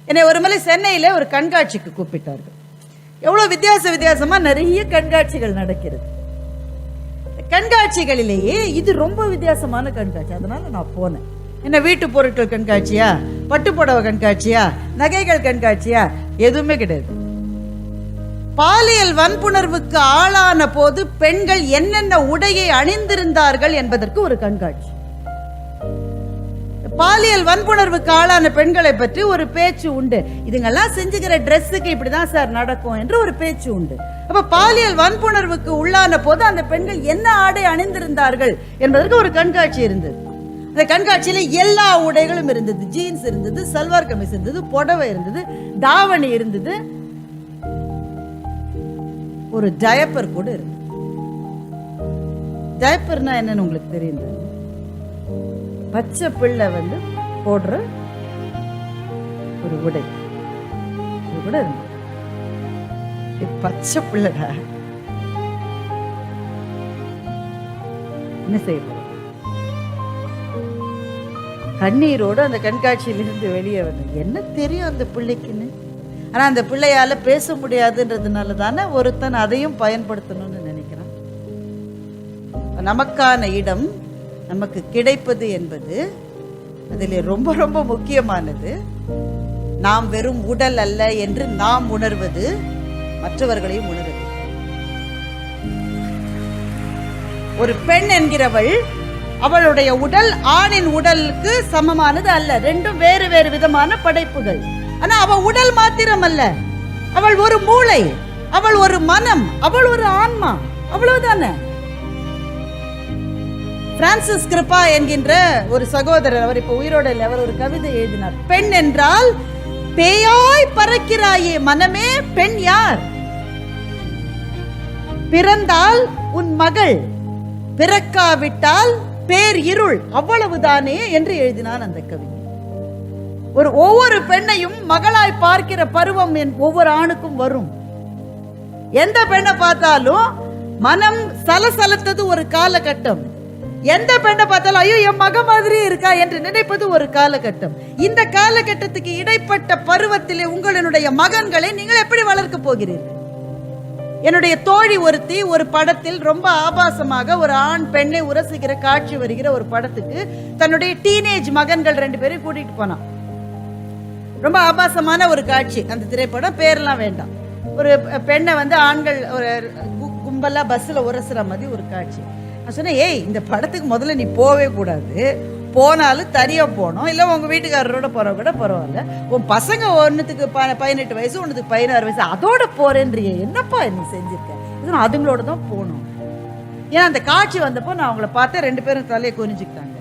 என்னை ஒரு முறை சென்னையில் ஒரு கண்காட்சிக்கு கூப்பிட்டார்கள். எவ்வளோ வித்தியாசமாக நிறைய கண்காட்சிகள் நடக்கிறது. கண்காட்சிகளிலேயே இது ரொம்ப வித்தியாசமான கண்காட்சி. அதனால நான் போனேன். என்ன வீட்டு பொருட்கள் கண்காட்சியா, பட்டுப்புடவை கண்காட்சியா, நகைகள் கண்காட்சியா? எதுவுமே கிடையாது. பாலியல் வன்புணர்வுக்கு ஆளான போது பெண்கள் என்னென்ன உடையை அணிந்திருந்தார்கள் என்பதற்கு ஒரு கண்காட்சி. பாலியல் வன்புணர்வுக்கு ஆளான பெண்களை பற்றி ஒரு பேச்சு உண்டு. இதுங்கெல்லாம் செஞ்சுக்கிற ட்ரெஸ்ஸுக்கு இப்படிதான் சார் நடக்கும் என்று ஒரு பேச்சு உண்டு. அப்ப பாலியல் வன்புணர்வுக்கு உள்ளான போது அந்த பெண்கள் என்ன ஆடை அணிந்திருந்தார்கள் என்பதற்கு ஒரு கண்காட்சி இருந்தது. அந்த கண்காட்சியில எல்லா உடைகளும் இருந்தது. ஜீன்ஸ் இருந்தது, சல்வார் கமிஸ் இருந்தது, புடவை இருந்தது, தாவணி இருந்தது, ஒரு டயப்பர் கூட இருந்தது. டயப்பர்னா என்னன்னு உங்களுக்கு தெரியும்? பச்சை பிள்ளை போடுற ஒரு உடை கூட இருந்தது. பச்சை பிள்ளைடா என்ன செய்ய போற? கண்ணீரோடு அந்த கண்காட்சியிலிருந்து வெளியே வந்து என்ன தெரியும் அந்த பிள்ளைக்குன்னு. ஆனா அந்த பிள்ளையால பேச முடியாதுன்றதுனால தானே ஒருத்தன் அதையும் பயன்படுத்தணும்னு நினைக்கிறான். நமக்கான இடம் நமக்கு கிடைப்பது என்பது அதில் ரொம்ப ரொம்ப முக்கியமானது. நாம் வெறும் உடல் அல்ல என்று நாம் உணர்வது, மற்றவர்களையும் உணர்வது. ஒரு பெண் என்கிறவள் அவளுடைய உடல் ஆணின் உடலுக்கு சமமானது அல்ல. ரெண்டும் வேறு வேறு விதமான படைப்புகள். ஆனா அவள் உடல் மாத்திரம் அல்ல, அவள் ஒரு மூளை, அவள் ஒரு மனம், அவள் ஒரு ஆன்மா. அவ்வளவுதானே. பிரான்சிஸ் கிருபா என்கின்ற ஒரு சகோதரர், அவர் இப்ப உயிரோட இல்லை, அவர் ஒரு கவிதை எழுதினார். பெண் என்றால் பேயாய் பறக்கிறாயே மனமே, பெண் யார்? பிறந்தால் உன் மகள், பிறக்காவிட்டால் பேர் இருள், அவ்வளவுதானே என்று எழுதினான் அந்த கவிதை. ஒவ்வொரு பெண்ணையும் மகளாய் பார்க்கிற பருவம் ஒவ்வொரு ஆணுக்கும் வரும். எந்த பெண்ணை பார்த்தாலும் மனம் சலசலத்தது ஒரு காலகட்டம். எந்த பெண்ணை பார்த்தாலும் ஐயோ என் மக மாதிரி இருக்கா என்று நினைப்பது ஒரு காலகட்டம். இந்த காலகட்டத்துக்கு இடைப்பட்ட பருவத்திலே உங்களுடைய மகன்களை நீங்கள் எப்படி வளர்க்க போகிறீர்கள்? என்னுடைய தோழி ஒருத்தி ஒரு படத்தில் ரொம்ப ஆபாசமாக ஒரு ஆண் பெண்ணை உரசுகிற காட்சி வருகிற ஒரு படத்துக்கு தன்னுடைய டீனேஜ் மகன்கள் 2 பேரும் கூட்டிட்டு போனான். ரொம்ப ஆபாசமான ஒரு காட்சி அந்த திரைப்படம், பேரெல்லாம் வேண்டாம். ஒரு பெண்ணை ஆண்கள் ஒரு கும்பலா பஸ்ல உரசுற மாதிரி ஒரு காட்சி. நான் சொன்னேன், ஏய் இந்த படத்துக்கு முதல்ல நீ போவே கூடாது, போனாலும் தனியா போனோம், இல்லை உங்க வீட்டுக்காரரோட போற கூட பரவாயில்ல. உன் பசங்க ஒன்னுத்துக்கு 18 வயசு, ஒன்னுத்துக்கு 16 வயசு, அதோட போறேன்றிய, என்னப்பா நீ செஞ்சிருக்க? அதுங்களோட தான் போகணும். ஏன்னா அந்த காட்சி வந்தப்போ நான் அவங்கள பார்த்தேன், 2 பேரும் தலையை குறிஞ்சிக்கிட்டாங்க.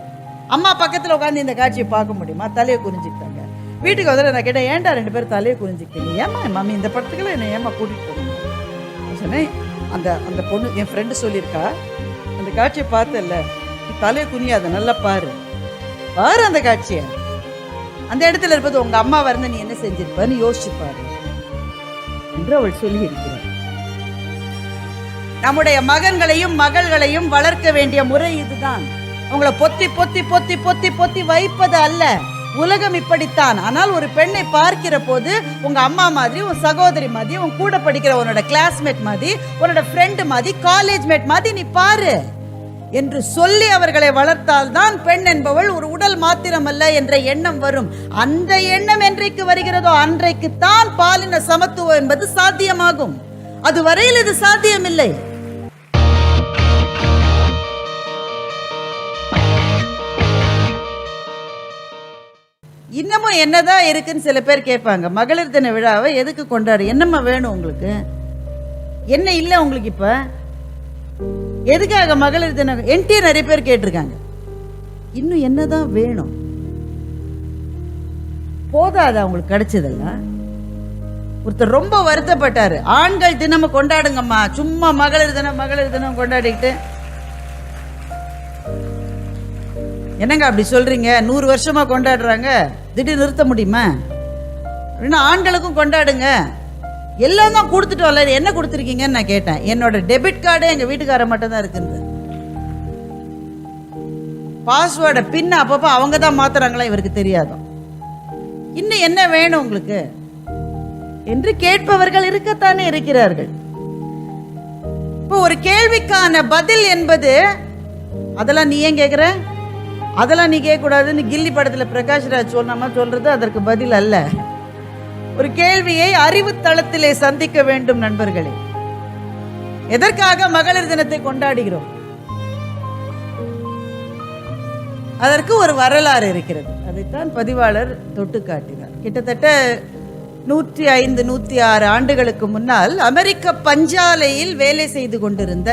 அம்மா பக்கத்துல உட்காந்து இந்த காட்சியை பார்க்க முடியுமா? தலையை குறிஞ்சிக்கிட்டாங்க. வீட்டுக்கு வந்து நான் கேட்டேன், ஏன்டா 2 பேரும் தலையை குறிஞ்சிக்கிட்டீங்க? ஏமா மாமி இந்த படத்துக்குள்ள என்ன ஏமா கூட்டிட்டு போகணும் சொன்னேன். அந்த பொண்ணு என் ஃப்ரெண்டு சொல்லியிருக்கா, அந்த காட்சியை பார்த்தல, தலையை குனியாத, நல்லா பாரு அந்த காட்சியை. அந்த இடத்துல இருப்பது உங்க அம்மா வரந்து நீ என்ன செஞ்சிருப்பான்னு யோசிச்சு பாரு என்று அவள் சொல்லி இருக்கிறார். நம்முடைய மகன்களையும் மகள்களையும் வளர்க்க வேண்டிய முறை இதுதான். அவங்களை பொத்தி பொத்தி பொத்தி பொத்தி பொத்தி வைப்பது அல்ல. உலகம் இப்படித்தான். ஆனால் ஒரு பெண்ணை பார்க்கிற போது உங்க அம்மா மாதிரி, உன் சகோதரி மாதிரி, உன் கூட படிக்கிற உன்னோட கிளாஸ்மேட் மாதிரி, உன்னோட ஃப்ரெண்டு மாதிரி, காலேஜ் மேட் மாதிரி நீ பாரு என்று சொல்லி அவர்களை வளர்த்தால் தான் பெண் என்பவள் ஒரு உடல் மாத்திரமல்ல என்ற எண்ணம் வரும். அந்த எண்ணம் என்றைக்கு வருகிறதோ அன்றைக்கு தான் பாலின சமத்துவம் என்பது சாத்தியமாகும். அதுவரையில் இது சாத்தியமில்லை. இன்னமும் என்னதான் இருக்குன்னு சில பேர் கேட்பாங்க. மகளிர் தின விழாவை எதுக்கு கொண்டாடு? என்னம்மா வேணும் உங்களுக்கு? என்ன இல்லை உங்களுக்கு? இப்ப எதுக்காக மகளிர் தினம்? என்டி நிறைய பேர் கேட்டிருக்காங்க. இன்னும் என்னதான் வேணும்? போதாது அவங்களுக்கு கிடைச்சதெல்லாம். ஒருத்தர் ரொம்ப வருத்தப்பட்டாரு, ஆண்கள் தினமும் கொண்டாடுங்கம்மா, சும்மா மகளிர் தினம் கொண்டாடிக்கிட்டு. என்னங்க அப்படி சொல்றீங்க? 100 வருஷமா கொண்டாடுறாங்க, திடீர்னு நிறுத்த முடியுமா? அப்படின்னா ஆண்களுக்கும் கொண்டாடுங்க. எல்லாம் தான் கொடுத்துட்டோம்ல, என்ன கொடுத்துருக்கீங்கன்னு நான் கேட்டேன். என்னோட டெபிட் கார்டு எங்க வீட்டுக்கார மட்டும் தான் இருக்குது. பாஸ்வேர்டை பின்ன அப்பப்போ அவங்க தான் மாத்துறாங்களா, இவருக்கு தெரியாதோ. இன்னும் என்ன வேணும் உங்களுக்கு என்று கேட்பவர்கள் இருக்கத்தானே இருக்கிறார்கள். இப்போ ஒரு கேள்விக்கான பதில் என்பது, அதெல்லாம் நீ ஏன் கேட்குற, அதெல்லாம் நீ கேட்கக்கூடாதுன்னு கில்லி படத்தில் பிரகாஷ்ராஜ் சொன்னாம சொல்றது அதற்கு பதில் அல்ல. ஒரு கேள்வியை அறிவு தளத்திலே சந்திக்க வேண்டும் நண்பர்களே. எதற்காக மகளிர் தினத்தை கொண்டாடுகிறோம்? அதற்கு ஒரு வரலாறு இருக்கிறது. அதைத்தான் பதிவாளர் தொட்டு காட்டினார். கிட்டத்தட்ட 105 106 ஆண்டுகளுக்கு முன்னால் அமெரிக்க பஞ்சாலையில் வேலை செய்து கொண்டிருந்த,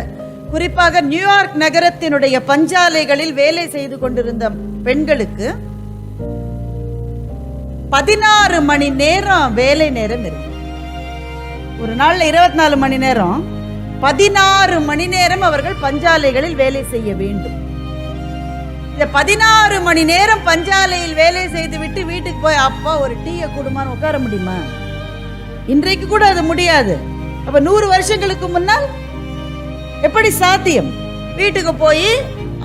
குறிப்பாக நியூயார்க் நகரத்தினுடைய பஞ்சாலைகளில் வேலை செய்து கொண்டிருந்த பெண்களுக்கு 16 மணி நேரம் வேலை நேரம் இருக்கு. ஒரு நாள்ல 24 மணி நேரம், 16 மணி நேரம் அவர்கள் பஞ்சாலைகளில் வேலை செய்ய வேண்டும். இந்த 16 மணி நேரம் பஞ்சாலையில் வேலை செய்து விட்டு வீட்டுக்கு போய் அப்பா ஒரு டீயை குடும்பம் உட்கார முடியுமா? இன்றைக்கு கூட அது முடியாது. அப்ப 100 வருஷங்களுக்கு முன்னால் எப்படி சாத்தியம்? வீட்டுக்கு போய்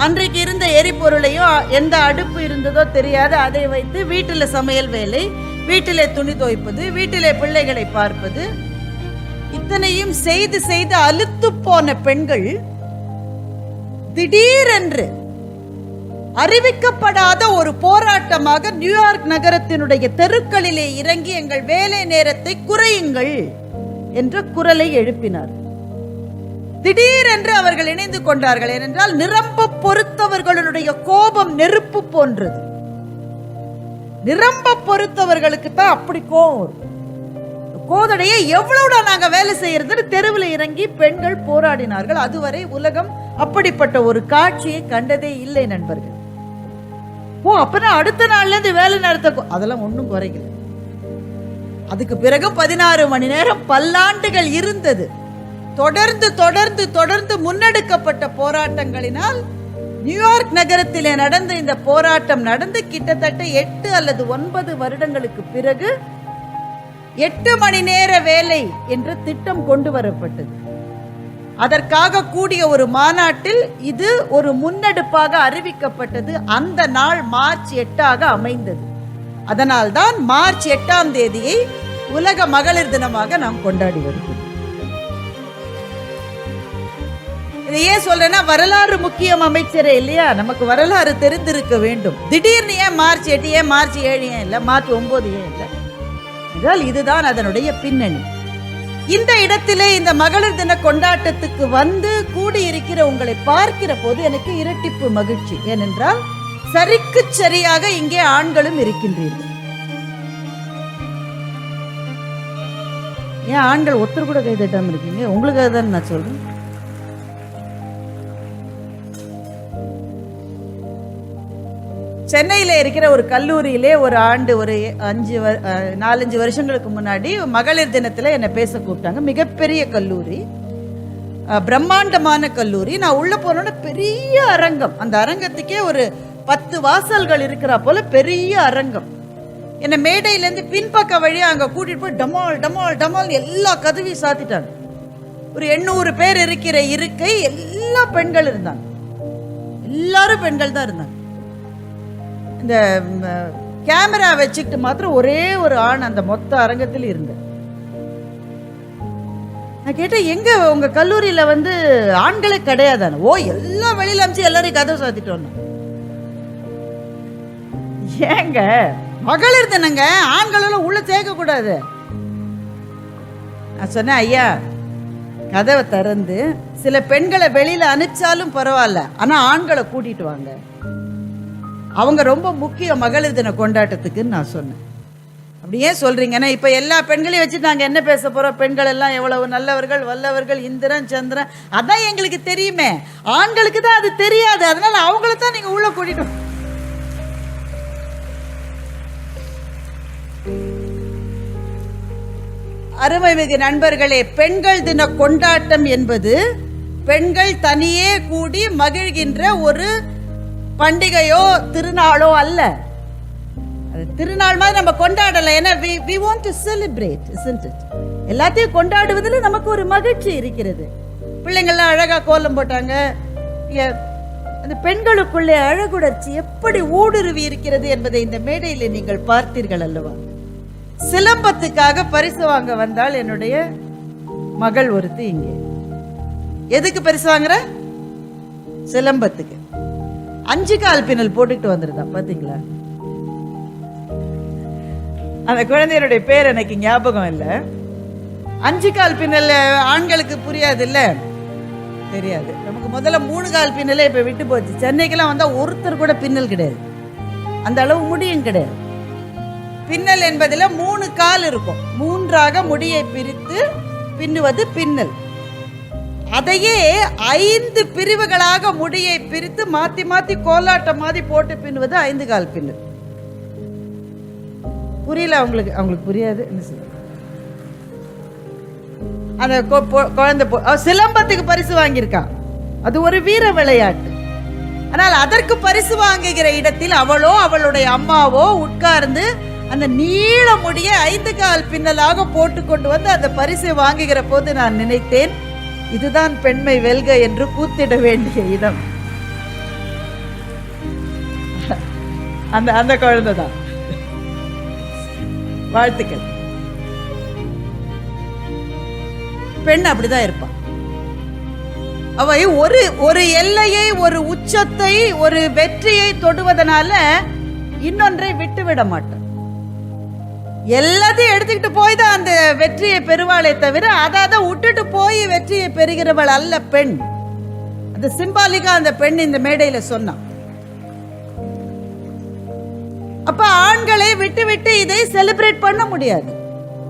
அன்றைக்கு இருந்த எரிபொருளையோ எந்த அடுப்பு இருந்ததோ தெரியாது, அதை வைத்து வீட்டில் சமையல் வேலை, வீட்டிலே துணி துவைப்பது, வீட்டிலே பிள்ளைகளை பார்ப்பது, இத்தனையும் செய்து செய்து அலுத்து போன பெண்கள் திடீரென்று அறிவிக்கப்படாத ஒரு போராட்டமாக நியூயார்க் நகரத்தினுடைய தெருக்களிலே இறங்கி எங்கள் வேலை நேரத்தை குறையுங்கள் என்ற குரலை எழுப்பினார். திடீரென்று அவர்கள் இணைந்து கொண்டார்கள். ஏனென்றால் நிரம்ப பொறுத்தவர்களுடைய கோபம் நெருப்பு போன்றது. நிரம்ப பொறுத்தவர்களுக்கு தான் அப்படி கோபம். கோதடையை எவ்வளவுடா நாங்க வேலை செய்யறது தெருவில் இறங்கி பெண்கள் போராடினார்கள். அதுவரை உலகம் அப்படிப்பட்ட ஒரு காட்சியை கண்டதே இல்லை நண்பர்கள். அப்பதான் அடுத்த நாள்ல இருந்து வேலை நேரத்தை அதெல்லாம் ஒன்றும் குறைக்கல. அதுக்கு பிறகு 16 மணி நேரம் பல்லாண்டுகள் இருந்தது. தொடர்ந்து தொடர்ந்து தொடர்ந்து முன்னெடுக்கப்பட்ட போராட்டங்களினால் நியூயார்க் நகரத்திலே நடந்த இந்த போராட்டம் நடந்து கிட்டத்தட்ட 8 அல்லது 9 வருடங்களுக்கு பிறகு 8 மணி நேர வேலை என்ற திட்டம் கொண்டு வரப்பட்டது. அதற்காக கூடிய ஒரு மாநாட்டில் இது ஒரு முன்னெடுப்பாக அறிவிக்கப்பட்டது. அந்த நாள் மார்ச் 8 அமைந்தது. அதனால் தான் மார்ச் 8 உலக மகளிர் தினமாக நாம் கொண்டாடி வருகிறோம். இதை ஏன் சொல்றேன்னா, வரலாறு முக்கியம் அமைச்சரே இல்லையா? நமக்கு வரலாறு தெரிந்திருக்க வேண்டும். திடீர்னு ஏன் மார்ச் 8, ஏன் மார்ச் 7 ஏன் இல்லை, மார்ச் 9 ஏன் இல்லை என்றால் இதுதான் அதனுடைய பின்னணி. இந்த இடத்திலே இந்த மகளிர் தின கொண்டாட்டத்துக்கு வந்து கூடியிருக்கிற உங்களை பார்க்கிற போது எனக்கு இரட்டிப்பு மகிழ்ச்சி. ஏனென்றால் சரிக்கு சரியாக இங்கே ஆண்களும் இருக்கின்றீர்கள். ஏன் ஆண்கள் ஒருத்தர் கூட கை தட்டாம இருக்கீங்க? உங்களுக்காக தான் நான் சொல்றேன். சென்னையில் இருக்கிற ஒரு கல்லூரியிலே ஒரு ஆண்டு ஒரு 4-5 வருஷங்களுக்கு முன்னாடி மகளிர் தினத்தில் என்னை பேச கூப்பிட்டாங்க. மிகப்பெரிய கல்லூரி, பிரம்மாண்டமான கல்லூரி. நான் உள்ள போனோன்னா பெரிய அரங்கம். அந்த அரங்கத்துக்கே ஒரு 10 வாசல்கள் இருக்கிறா போல பெரிய அரங்கம். என்னை மேடையிலேருந்து பின்பக்க வழியாக அங்கே கூட்டிட்டு போய் டமால் டமால் டமால் எல்லா கதவையும் சாத்திட்டாங்க. ஒரு 800 பேர் இருக்கிற இருக்கை, எல்லா பெண்கள் இருந்தாங்க. எல்லாரும் பெண்கள் தான் இருந்தாங்க. இந்த கேமரா வச்சுக்கிட்டு மாத்திரம் ஒரே ஒரு ஆண் அந்த மொத்த அரங்கத்தில் இருந்தேன். நான் கேட்டேன், எங்க உங்க கல்லூரியில ஆண்களே கிடையாதான? ஓ, எல்லாம் வெளியில அமைச்சு எல்லாரையும் கதவை சாத்திட்டோம். ஏங்க மகளிர் தினங்க, ஆண்களெல்லாம் உள்ள சேர்க்க கூடாது. நான் சொன்னேன், ஐயா கதவை திறந்து சில பெண்களை வெளியில அனுப்பிச்சாலும் பரவாயில்ல, ஆனா ஆண்களை கூட்டிட்டு வாங்க, அவங்க ரொம்ப முக்கியம் மகளிர் தின கொண்டாட்டத்துக்குன்னு நான் சொன்னேன். அப்படி ஏன் சொல்றீங்கன்னா, இப்ப எல்லா பெண்களையும் வச்சு நாங்க என்ன பேச போறோம்? பெண்கள் எல்லாம் எவ்வளவு நல்லவர்கள், வல்லவர்கள், இந்திரன் சந்திரன், அதான் எங்களுக்கு தெரியுமே. ஆண்களுக்கு தான் அது தெரியாது. அதனால அவங்கள தான் நீங்க உள்ள கூட்டிட்டு. அருமைமிகு நண்பர்களே, பெண்கள் தின கொண்டாட்டம் என்பது பெண்கள் தனியே கூடி மகிழ்கின்ற ஒரு பண்டிகையோ திருநாளோ அல்ல. அது திருநாள் மாதிரி நம்ம கொண்டாடல. ஏன்னா we want to celebrate, isn't it? எல்லாத்தையும் கொண்டாடுவதில் நமக்கு ஒரு மகிழ்ச்சி இருக்கிறது. பிள்ளைங்கள்லாம் அழகா கோலம் போட்டாங்க, அந்த பெண்களுக்குள்ளே அழகுணர்ச்சி எப்படி ஊடுருவி இருக்கிறது என்பதை இந்த மேடையில் நீங்கள் பார்த்தீர்கள் அல்லவா? சிலம்பத்துக்காக பரிசு வாங்க வந்தால் என்னுடைய மகள் ஒருத்தி இங்கே. எதுக்கு பரிசு வாங்குற? சிலம்பத்துக்கு. 5 கால் பின்னல் போட்டுக்கிட்டு வந்துருதா பாத்தீங்களா? அந்த குழந்தையனுடைய பேர் எனக்கு ஞாபகம் இல்லை. 5 கால் பின்னல் ஆண்களுக்கு புரியாது இல்ல, தெரியாது. நமக்கு முதல்ல 3 கால் பின்னலே இப்ப விட்டு போச்சு. சென்னைக்கெல்லாம் வந்தா ஒருத்தர் கூட பின்னல் கிடையாது, அந்த அளவு முடியும் கிடையாது. பின்னல் என்பதில் 3 கால் இருக்கும், 3ஆக முடியை பிரித்து பின்னுவது பின்னல். அதையே 5 பிரிவுகளாக முடியை பிரித்து மாத்தி மாத்தி கோலாட்டம் மாதிரி போட்டு பின்னுவது 5 கால் பின்னல். புரியல அவங்களுக்கு? அவங்களுக்கு புரியாது. என்ன சொல்ல, அந்த குழந்தை சிலம்பத்துக்கு பரிசு வாங்கியிருக்கான். அது ஒரு வீர விளையாட்டு. ஆனால் அதற்கு பரிசு வாங்குகிற இடத்தில் அவளோ அவளுடைய அம்மாவோ உட்கார்ந்து அந்த நீள முடிய 5 கால் பின்னலாக போட்டு கொண்டு வந்து அந்த பரிசை வாங்குகிற போது நான் நினைத்தேன், இதுதான் பெண்மை வெல்க என்று கூத்திட வேண்டிய இடம். அந்த அந்த குழந்தை தான். வாழ்த்துக்கள். பெண் அப்படிதான் இருப்பான். அவை ஒரு எல்லையை, ஒரு உச்சத்தை, ஒரு வெற்றியை தொடுவதனால இன்னொன்றை விட்டுவிட மாட்டான். எல்லாத்தையும் எடுத்துக்கிட்டு போய் தான் அந்த வெற்றியை பெறுவாளே தவிர அதை விட்டுட்டு போய் வெற்றியை பெறுகிறவள் அல்ல பெண். அது சிம்பாலிக்கா அந்த பெண் இந்த மேடையில சொன்னான். அப்ப ஆண்களை விட்டு விட்டு இதை செலிப்ரேட் பண்ண முடியாது.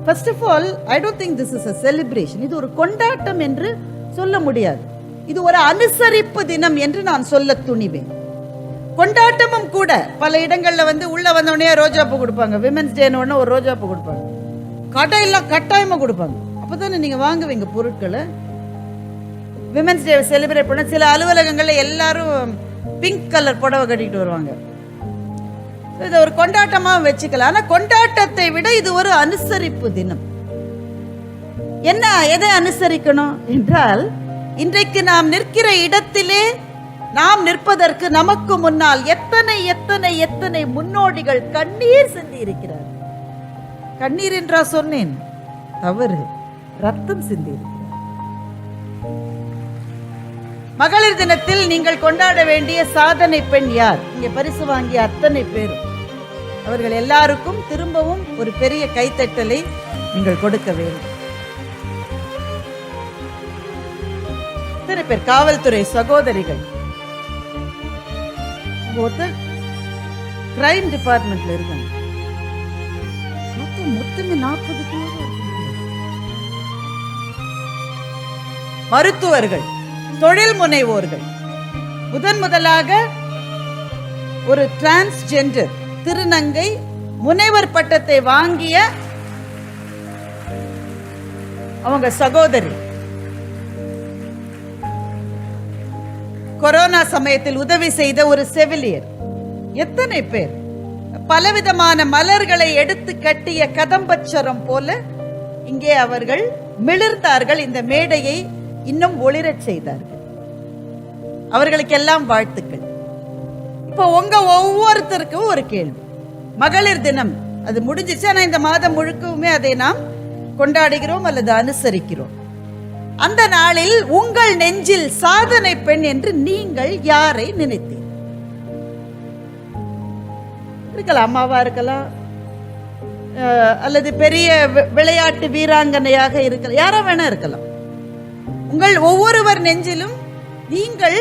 First of all, I don't think this is a celebration. இது ஒரு கொண்டாட்டம் என்று சொல்ல முடியாது. இது ஒரு அனுசரிப்பு தினம் என்று நான் சொல்ல துணிவேன். கொண்டாட்டமும் கூட பல இடங்கள்ல உள்ள வந்தோடனே ரோஜாப்பூ கொடுப்பாங்க. விமென்ஸ் டேன்னு உடனே ஒரு ரோஜாப்பூ கொடுப்பாங்க. கடையெல்லாம் கட்டாயமா கொடுப்பாங்க. அப்பதானே நீங்க வாங்குவீங்க பொருட்களை. விமென்ஸ் டே செலிப்ரேட் பண்ண சில அலுவலகங்கள்ல எல்லாரும் பிங்க் கலர் புடவை கட்டிட்டு வருவாங்க. இதை ஒரு கொண்டாட்டமா வச்சுக்கலாம். ஆனா கொண்டாட்டத்தை விட இது ஒரு அனுசரிப்பு தினம். என்ன, எதை அனுசரிக்கணும் என்றால், இன்றைக்கு நாம் நிற்கிற இடத்திலே நாம் நிற்பதற்கு நமக்கு முன்னால் எத்தனை எத்தனை எத்தனை முன்னோடிகள் கண்ணீர் சிந்தி இருக்கிறார். கண்ணீர் என்றா சொன்னேன், தவறு, ரத்தம் சிந்தி இருக்கிறார். மகளிர் தினத்தில் நீங்கள் கொண்டாட வேண்டிய சாதனை பெண் யார்? இங்கே பரிசு வாங்கிய அத்தனை பேரும், அவர்கள் எல்லாருக்கும் திரும்பவும் ஒரு பெரிய கைத்தட்டலை நீங்கள் கொடுக்க வேண்டும். எத்தனை பேர் காவல்துறை சகோதரிகள், கிரைம் டிபார்ட்மெண்ட்ல இருக்காங்க. மொத்தமே 40 பேர். மருத்துவர்கள், தொழில் முனைவோர்கள், முதலாக ஒரு டிரான்ஸ்ஜெண்டர் திருநங்கை முனைவர் பட்டத்தை வாங்கிய அவங்க சகோதரி, கொரோனா சமயத்தில் உதவி செய்த ஒரு செவிலியர், எத்தனை பேர் பலவிதமான மலர்களை எடுத்து கட்டிய கதம்பச்சரம் போல இங்கே அவர்கள் மிளிர்ந்தார்கள். இந்த மேடையை இன்னும் ஒளிரச் செய்தார்கள். அவர்களுக்கெல்லாம் வாழ்த்துக்கள். இப்போ உங்க ஒவ்வொருத்தருக்கும் ஒரு கேள்வி. மகளிர் தினம் அது முடிஞ்சிச்சு, ஆனா இந்த மாதம் முழுக்கவுமே அதை நாம் கொண்டாடுகிறோம் அல்லது அனுசரிக்கிறோம். அந்த நாளில் உங்கள் நெஞ்சில் சாதனை பெண் என்று நீங்கள் யாரை நினைத்தீர்கள்? இருக்கலாம், அம்மாவா இருக்கலாம், அல்லது பெரிய விளையாட்டு வீராங்கனையாக இருக்கலாம், யாரா வேணா இருக்கலாம். உங்கள் ஒவ்வொருவர் நெஞ்சிலும் நீங்கள்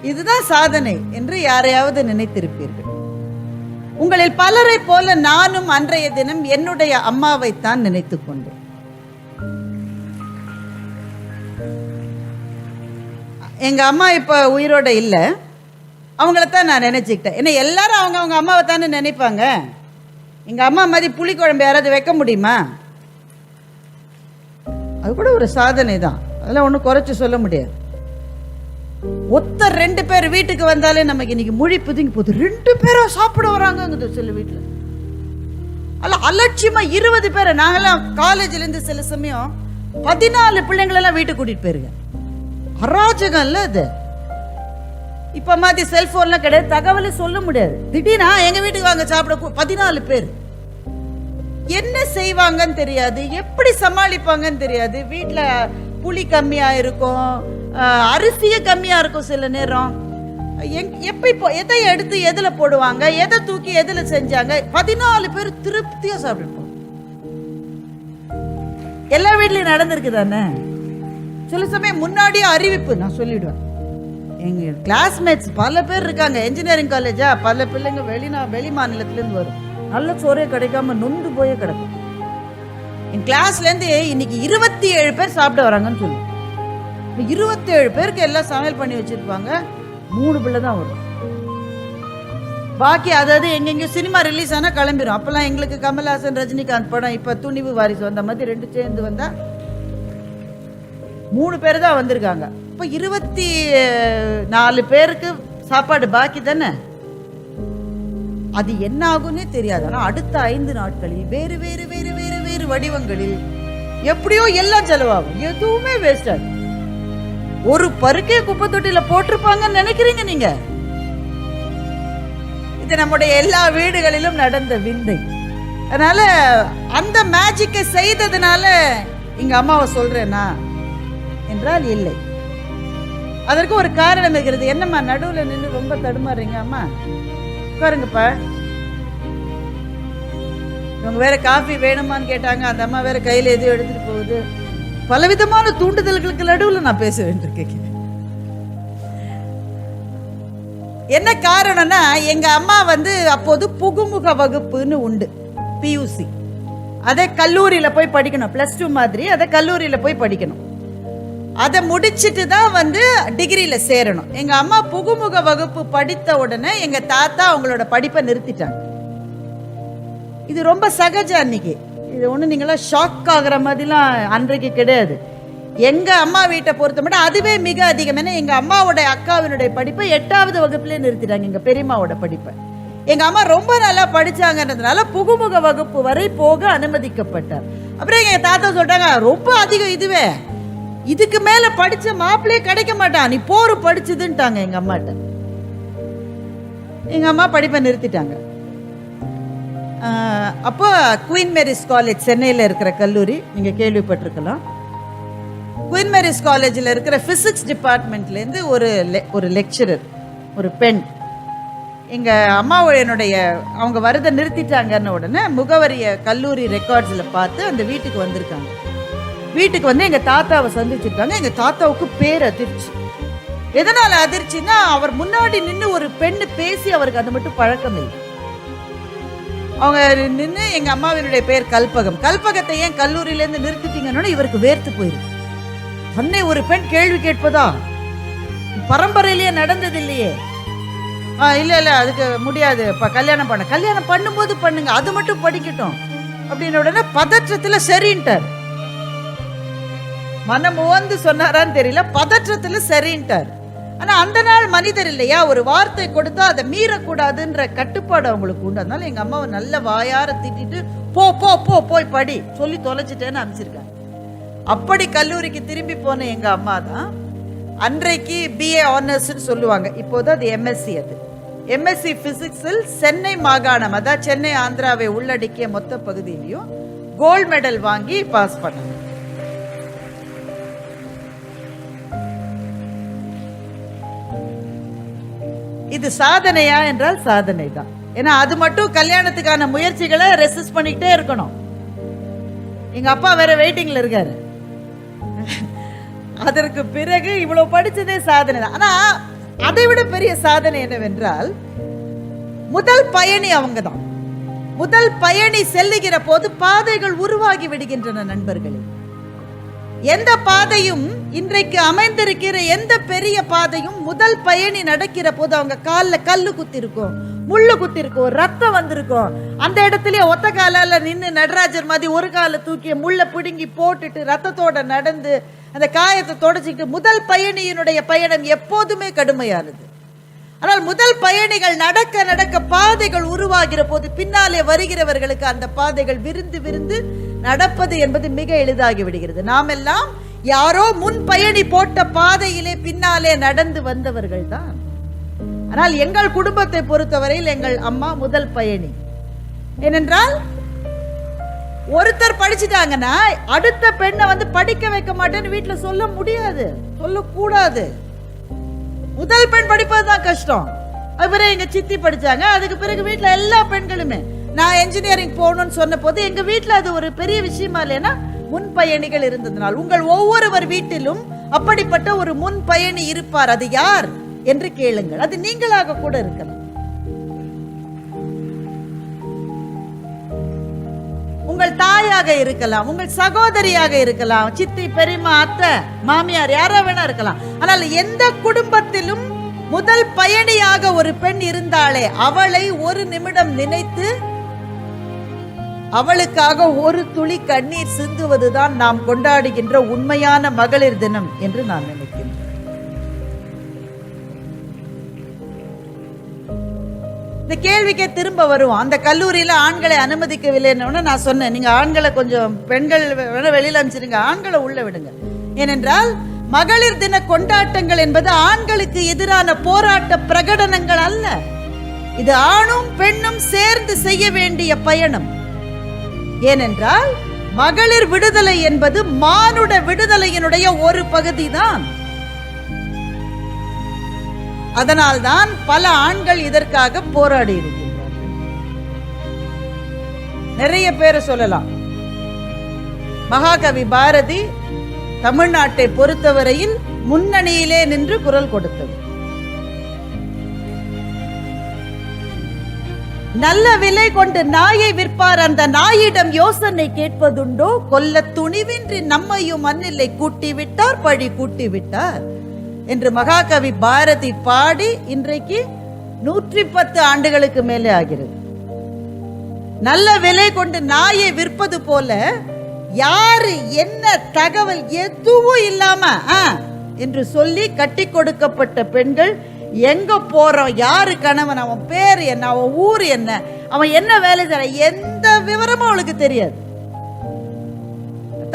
இதுதான் சாதனை என்று யாரையாவது நினைத்திருப்பீர்கள். உங்களில் பலரை போல நானும் அன்றைய தினம் என்னுடைய அம்மாவைத்தான் நினைத்துக் கொண்டேன். எங்க அம்மா இப்ப உயிரோட இல்லை, அவங்களத்தான் நான் நினைச்சுக்கிட்டேன். ஏன்னா எல்லாரும் அவங்க அம்மாவை தானே நினைப்பாங்க. எங்க அம்மா மாதிரி புளிக்குழம்பு யாராவது வைக்க முடியுமா? அது கூட ஒரு சாதனை தான், அதெல்லாம் ஒன்றும் குறைச்சி சொல்ல முடியாது. ஒருத்தர் 2 பேர் வீட்டுக்கு வந்தாலே நமக்கு இன்னைக்கு மொழி புதுங்கி போகுது. 2 பேரா சாப்பிட வராங்க சில வீட்டில். அல்ல அலட்சியமா 20 பேரை. நாங்கெல்லாம் காலேஜ்ல இருந்து சில சமயம் 14 பிள்ளைங்களெல்லாம் வீட்டுக்கு கூட்டிட்டு போயிருங்க. அராஜகம் இல்ல அது. இப்ப மாதிரி செல்போன்லாம் கிடையாது, தகவலே சொல்ல முடியாது. திடீர்னா எங்க வீட்டுக்கு வாங்க சாப்பிட 14 பேர், என்ன செய்வாங்கன்னு தெரியாது, எப்படி சமாளிப்பாங்கன்னு தெரியாது. வீட்டுல புளி கம்மியா இருக்கும், அரிசியே கம்மியா இருக்கும், சில நேரம் எப்ப எதை எடுத்து எதுல போடுவாங்க, எதை தூக்கி எதுல செஞ்சாங்க. 14 பேர் திருப்தியா சாப்பிட்டுருப்போம். எல்லா வீட்லயும் நடந்திருக்கு தானே. சில சமயம் முன்னாடியே அறிவிப்பு நான் சொல்லிடுவேன். எங்க கிளாஸ்மேட்ஸ் பல பேர் இருக்காங்க, என்ஜினியரிங் காலேஜா, பல பிள்ளைங்க வெளி மாநிலத்துல இருந்து வரும், நல்ல சோறே கிடைக்காம நொந்து போயே கிடக்கும். என் கிளாஸ்ல இருந்து இன்னைக்கு 27 பேர் சாப்பிட வராங்கன்னு சொல்லுவோம். 27 பேருக்கு எல்லாம் சமையல் பண்ணி வச்சிருப்பாங்க, 3 பிள்ளை தான் வரும். பாக்கி அதாவது எங்கெங்கயோ சினிமா ரிலீஸ் ஆனா கிளம்பிடும். அப்பெல்லாம் எங்களுக்கு கமல்ஹாசன் ரஜினிகாந்த் படம், இப்ப துணிவு வாரிசு வந்த மாதிரி 2 சேர்ந்து வந்தா 3 பேர் தான் வந்திருக்காங்க. இப்ப 24 பேருக்கு சாப்பாடு பாக்கி தானே. அது என்ன ஆகும்னே தெரியாது. ஆனா அடுத்த 5 நாட்களில் வேறு வேறு வேறு வேறு வேறு வடிவங்களில் எப்படியோ எல்லாம் செலவாகும், எதுவுமே வேஸ்ட் ஆகும். ஒரு பருக்கே குப்பை தொட்டியில போட்டிருப்பாங்கன்னு நினைக்கிறீங்க நீங்க? இது நம்முடைய எல்லா வீடுகளிலும் நடந்த விந்தை. அதனால அந்த மேஜிக்கை செய்ததுனால எங்க அம்மாவை சொல்றேனா என்றால் இல்லை. அதற்கு ஒரு காரணம் இருக்கிறது. என்னம்மா நடுவுல நின்று ரொம்ப தடுமாறுறீங்க? அம்மா உட்காருங்கப்பா. இவங்க வேற காஃபி வேணுமான்னு கேட்டாங்க, அந்த அம்மா வேற கையில எதுவும் எடுத்துட்டு போகுது. பலவிதமான தூண்டுதல்களுக்கு நடுவில் நான் பேச வேண்டியிருக்கேன். என்ன காரணம்னா, எங்க அம்மா அப்போது புகுமுக வகுப்புன்னு உண்டு, பியூசி. அதை கல்லூரியில போய் படிக்கணும், +2 மாதிரி அதை கல்லூரியில போய் படிக்கணும். அதை முடிச்சுட்டு தான் டிகிரியில சேரணும். எங்க அம்மா புகுமுக வகுப்பு படித்த உடனே எங்க தாத்தா அவங்களோட படிப்பை நிறுத்திட்டாங்க. இது ரொம்ப சகஜம் அன்னைக்கு. இது ஒண்ணு நீங்களாம் ஷாக் ஆகுற மாதிரிலாம் அன்றைக்கு கிடையாது. எங்க அம்மா வீட்டை பொறுத்த மட்டும் அதுவே மிக அதிகம். ஏன்னா எங்க அம்மாவோட அக்காவினுடைய படிப்பை 8வது வகுப்புலேயே நிறுத்திட்டாங்க, எங்க பெரியம்மாவோட படிப்பை. எங்க அம்மா ரொம்ப நல்லா படிச்சாங்கன்றதுனால புகுமுக வகுப்பு வரை போக அனுமதிக்கப்பட்டார். அப்புறம் எங்க தாத்தா சொல்றாங்க, ரொம்ப அதிகம் இதுவே, இதுக்கு மேல படிச்ச மாப்பிள்ளையே கிடைக்க மாட்டான், நீ போரு படிச்சதுன்ட்டாங்க எங்க அம்மாட்ட. எங்க அம்மா படிப்பை நிறுத்திட்டாங்க. அப்போ குயின் மேரிஸ் காலேஜ் சென்னையில் இருக்கிற கல்லூரி, நீங்க கேள்விப்பட்டிருக்கலாம். குயின் மேரிஸ் காலேஜில் இருக்கிற பிசிக்ஸ் டிபார்ட்மெண்ட்லேருந்து ஒரு லெக்சரர், ஒரு பெண், எங்க அம்மாவுடைய அவங்க வரதை நிறுத்திட்டாங்கன்னு உடனே முகவரிய கல்லூரி ரெக்கார்ட்ஸில் பார்த்து அந்த வீட்டுக்கு வந்திருக்காங்க. வீட்டுக்கு எங்க தாத்தாவை சந்திச்சிருக்காங்க. எங்க தாத்தாவுக்கு பேர் அதிர்ச்சி. எதனால அதிர்ச்சின்னா, அவர் முன்னாடி நின்று ஒரு பெண்ணு பேசி அவருக்கு அது மட்டும் பழக்கம் இல்லை. அவங்க நின்று, எங்க அம்மாவினுடைய பேர் கல்பகம், கல்பகத்தை ஏன் கல்லூரியிலேருந்து நிறுத்திட்டீங்கன்னு இவருக்கு வேர்த்து போயிருக்கு. தன்னை ஒரு பெண் கேள்வி கேட்பதா, பரம்பரையிலேயே நடந்தது இல்லையே. இல்ல அதுக்கு முடியாது, கல்யாணம் பண்ணும்போது பண்ணுங்க, அது மட்டும் படிக்கட்டும் அப்படின்னு உடனே பதற்றத்துல சரின்ட்டார். மனம் ஓந்து சொன்னாரான்னு தெரியல, பதற்றத்துல சரின்ட்டார். ஆனா அந்த நாள் மனிதர் இல்லையா, ஒரு வார்த்தை கொடுத்தா அதை மீறக்கூடாதுன்ற கட்டுப்பாடு அவங்களுக்கு உண்டு. அதனால எங்க அம்மாவை நல்ல வாயார திட்டிட்டு போ போ போ போய் படி சொல்லி தொலைச்சிட்டேன்னு அனுப்பிச்சிருக்காங்க. அப்படி கல்லூரிக்கு திரும்பி போன எங்க அம்மா தான் அன்றைக்கு BA ஆனர்ஸ்ன்னு சொல்லுவாங்க, இப்போது அது MSc. அது MSc பிசிக்ஸில் சென்னை மாகாணம், அதாவது சென்னை ஆந்திராவை உள்ளடக்கிய மொத்த பகுதியிலையும் கோல்டு மெடல் வாங்கி பாஸ் பண்ணாங்க. இது சாதனையா என்றால் சாதனை தான். ஏன்னா அது மட்டும் கல்யாணத்துக்கான முயற்சிகளை ரெசிஸ்ட் பண்ணிக்கிட்டே இருக்கணும். எங்க அப்பா வேற வெயிட்டிங்ல இருக்காரு. அதற்கு பிறகு இவ்வளவு படிச்சதே சாதனை தான். ஆனா அதை விட பெரிய சாதனை என்னவென்றால், முதல் பயணி அவங்க தான். முதல் பயணி செல்லுகிற போது பாதைகள் உருவாகி விடுகின்றன நண்பர்களே. எந்த பாதையும், இன்றைக்கு அமைந்திருக்கிற எந்த பெரிய பாதையும் முதல் பயணி நடக்கிற போது அவங்க காலில் கல்லு குத்தி இருக்கும், முள்ளு குத்தி இருக்கும், ரத்தம் வந்திருக்கும். அந்த இடத்துலயே ஒத்த காலால நின்று நடராஜர் மாதிரி ஒரு காலை தூக்கி முள்ள பிடுங்கி போட்டுட்டு ரத்தத்தோட நடந்து அந்த காயத்தை தொடச்சிக்கிட்டு, முதல் பயணியினுடைய பயணம் எப்போதுமே கடுமையானது. ஆனால் முதல் பயணிகள் நடக்க நடக்க பாதைகள் உருவாகிற போது பின்னாலே வருகிறவர்களுக்கு அந்த பாதைகள் விருந்து விருந்து நடப்பது என்பது மிக எளிதாகி விடுகிறது. நாம் எல்லாம் யாரோ முன் பயணி போட்ட பாதையிலே பின்னாலே நடந்து வந்தவர்கள் தான். ஆனால் எங்கள் குடும்பத்தை பொறுத்தவரையில் எங்கள் அம்மா முதல் பயணி. ஏனென்றால் ஒருத்தர் படிச்சுட்டாங்கன்னா அடுத்த பெண்ணை வந்து படிக்க வைக்க மாட்டேன்னு வீட்டுல சொல்ல முடியாது, சொல்லக்கூடாது. முதல் பெண் படிப்பதுதான் கஷ்டம். அது பிறகு எங்க சித்தி படிச்சாங்க. அதுக்கு பிறகு வீட்டுல எல்லா பெண்களுமே நான் என்ஜினியரிங் போகணும்னு சொன்ன போது எங்க வீட்டுல அது ஒரு பெரிய விஷயமா இல்லைன்னா முன் பயணிகள் இருந்ததுனால். உங்கள் ஒவ்வொருவர் வீட்டிலும் அப்படிப்பட்ட ஒரு முன் பயணி இருப்பார். அது யார் என்று கேளுங்கள். அது நீங்களாக கூட இருக்கலாம். உங்கள் தாயாக இருக்கலாம், உங்கள் சகோதரியாக இருக்கலாம், சித்தி, பெரியம்மா, அத்தை, மாமியார், யாரா வேணா இருக்கலாம். ஆனால் எந்த குடும்பத்திலும் முதல் பயணியாக ஒரு பெண் இருந்தாலே அவளை ஒரு நிமிடம் நினைத்து அவளுக்காக ஒரு துளி கண்ணீர் சிந்துவதுதான் நாம் கொண்டாடுகின்ற உண்மையான மகளிர் தினம் என்று நான் நினைக்கிறேன். இந்த கேள்விக்கே திரும்ப வரும். அந்த கல்லூரியில ஆண்களை அனுமதிக்கவில்லைன்னு நான் சொன்னேன், நீங்க ஆண்களை கொஞ்சம் பெண்கள் வெளியில அனுப்பிச்சிருங்க, ஆண்களை உள்ள விடுங்க. ஏனென்றால் மகளிர் தின கொண்டாட்டங்கள் என்பது ஆண்களுக்கு எதிரான போராட்ட பிரகடனங்கள் அல்ல. இது ஆணும் பெண்ணும் சேர்ந்து செய்ய வேண்டிய பயணம். ஏனென்றால் மகளிர் விடுதலை என்பது மானுட விடுதலையினுடைய ஒரு பகுதி தான். அதனால்தான் பல ஆண்கள் இதற்காக போராடி இருக்கின்றார்கள். நிறைய பேரை சொல்லலாம். மகாகவி பாரதி தமிழ்நாட்டை பொறுத்தவரையில் முன்னணியிலே நின்று குரல் கொடுத்தது. நல்ல விலை கொண்டு நாயை விற்பார், அந்த நாயிடம் யோசனை கேட்பதுண்டோ, கொல்ல துணிவின்றி நம்மையும் மண்ணிலை கூட்டி விட்டார், பழி கூட்டி விட்டார் என்று மகாகவி பாரதி பாடி இன்றைக்கு 110 ஆண்டுகளுக்கு மேலே ஆகிறது. நல்ல விலை கொண்டு நாயை விற்பது போல யாரு என்ன தகவல் எதுவும் இல்லாம என்று சொல்லி கட்டி கொடுக்கப்பட்ட பெண்கள் எங்க போறோம், யாரு கணவன், அவன் பேர் என்ன, அவன் ஊர் என்ன, அவன் என்ன வேலை செய்ற, எந்த விவரமும் அவளுக்கு தெரியாது.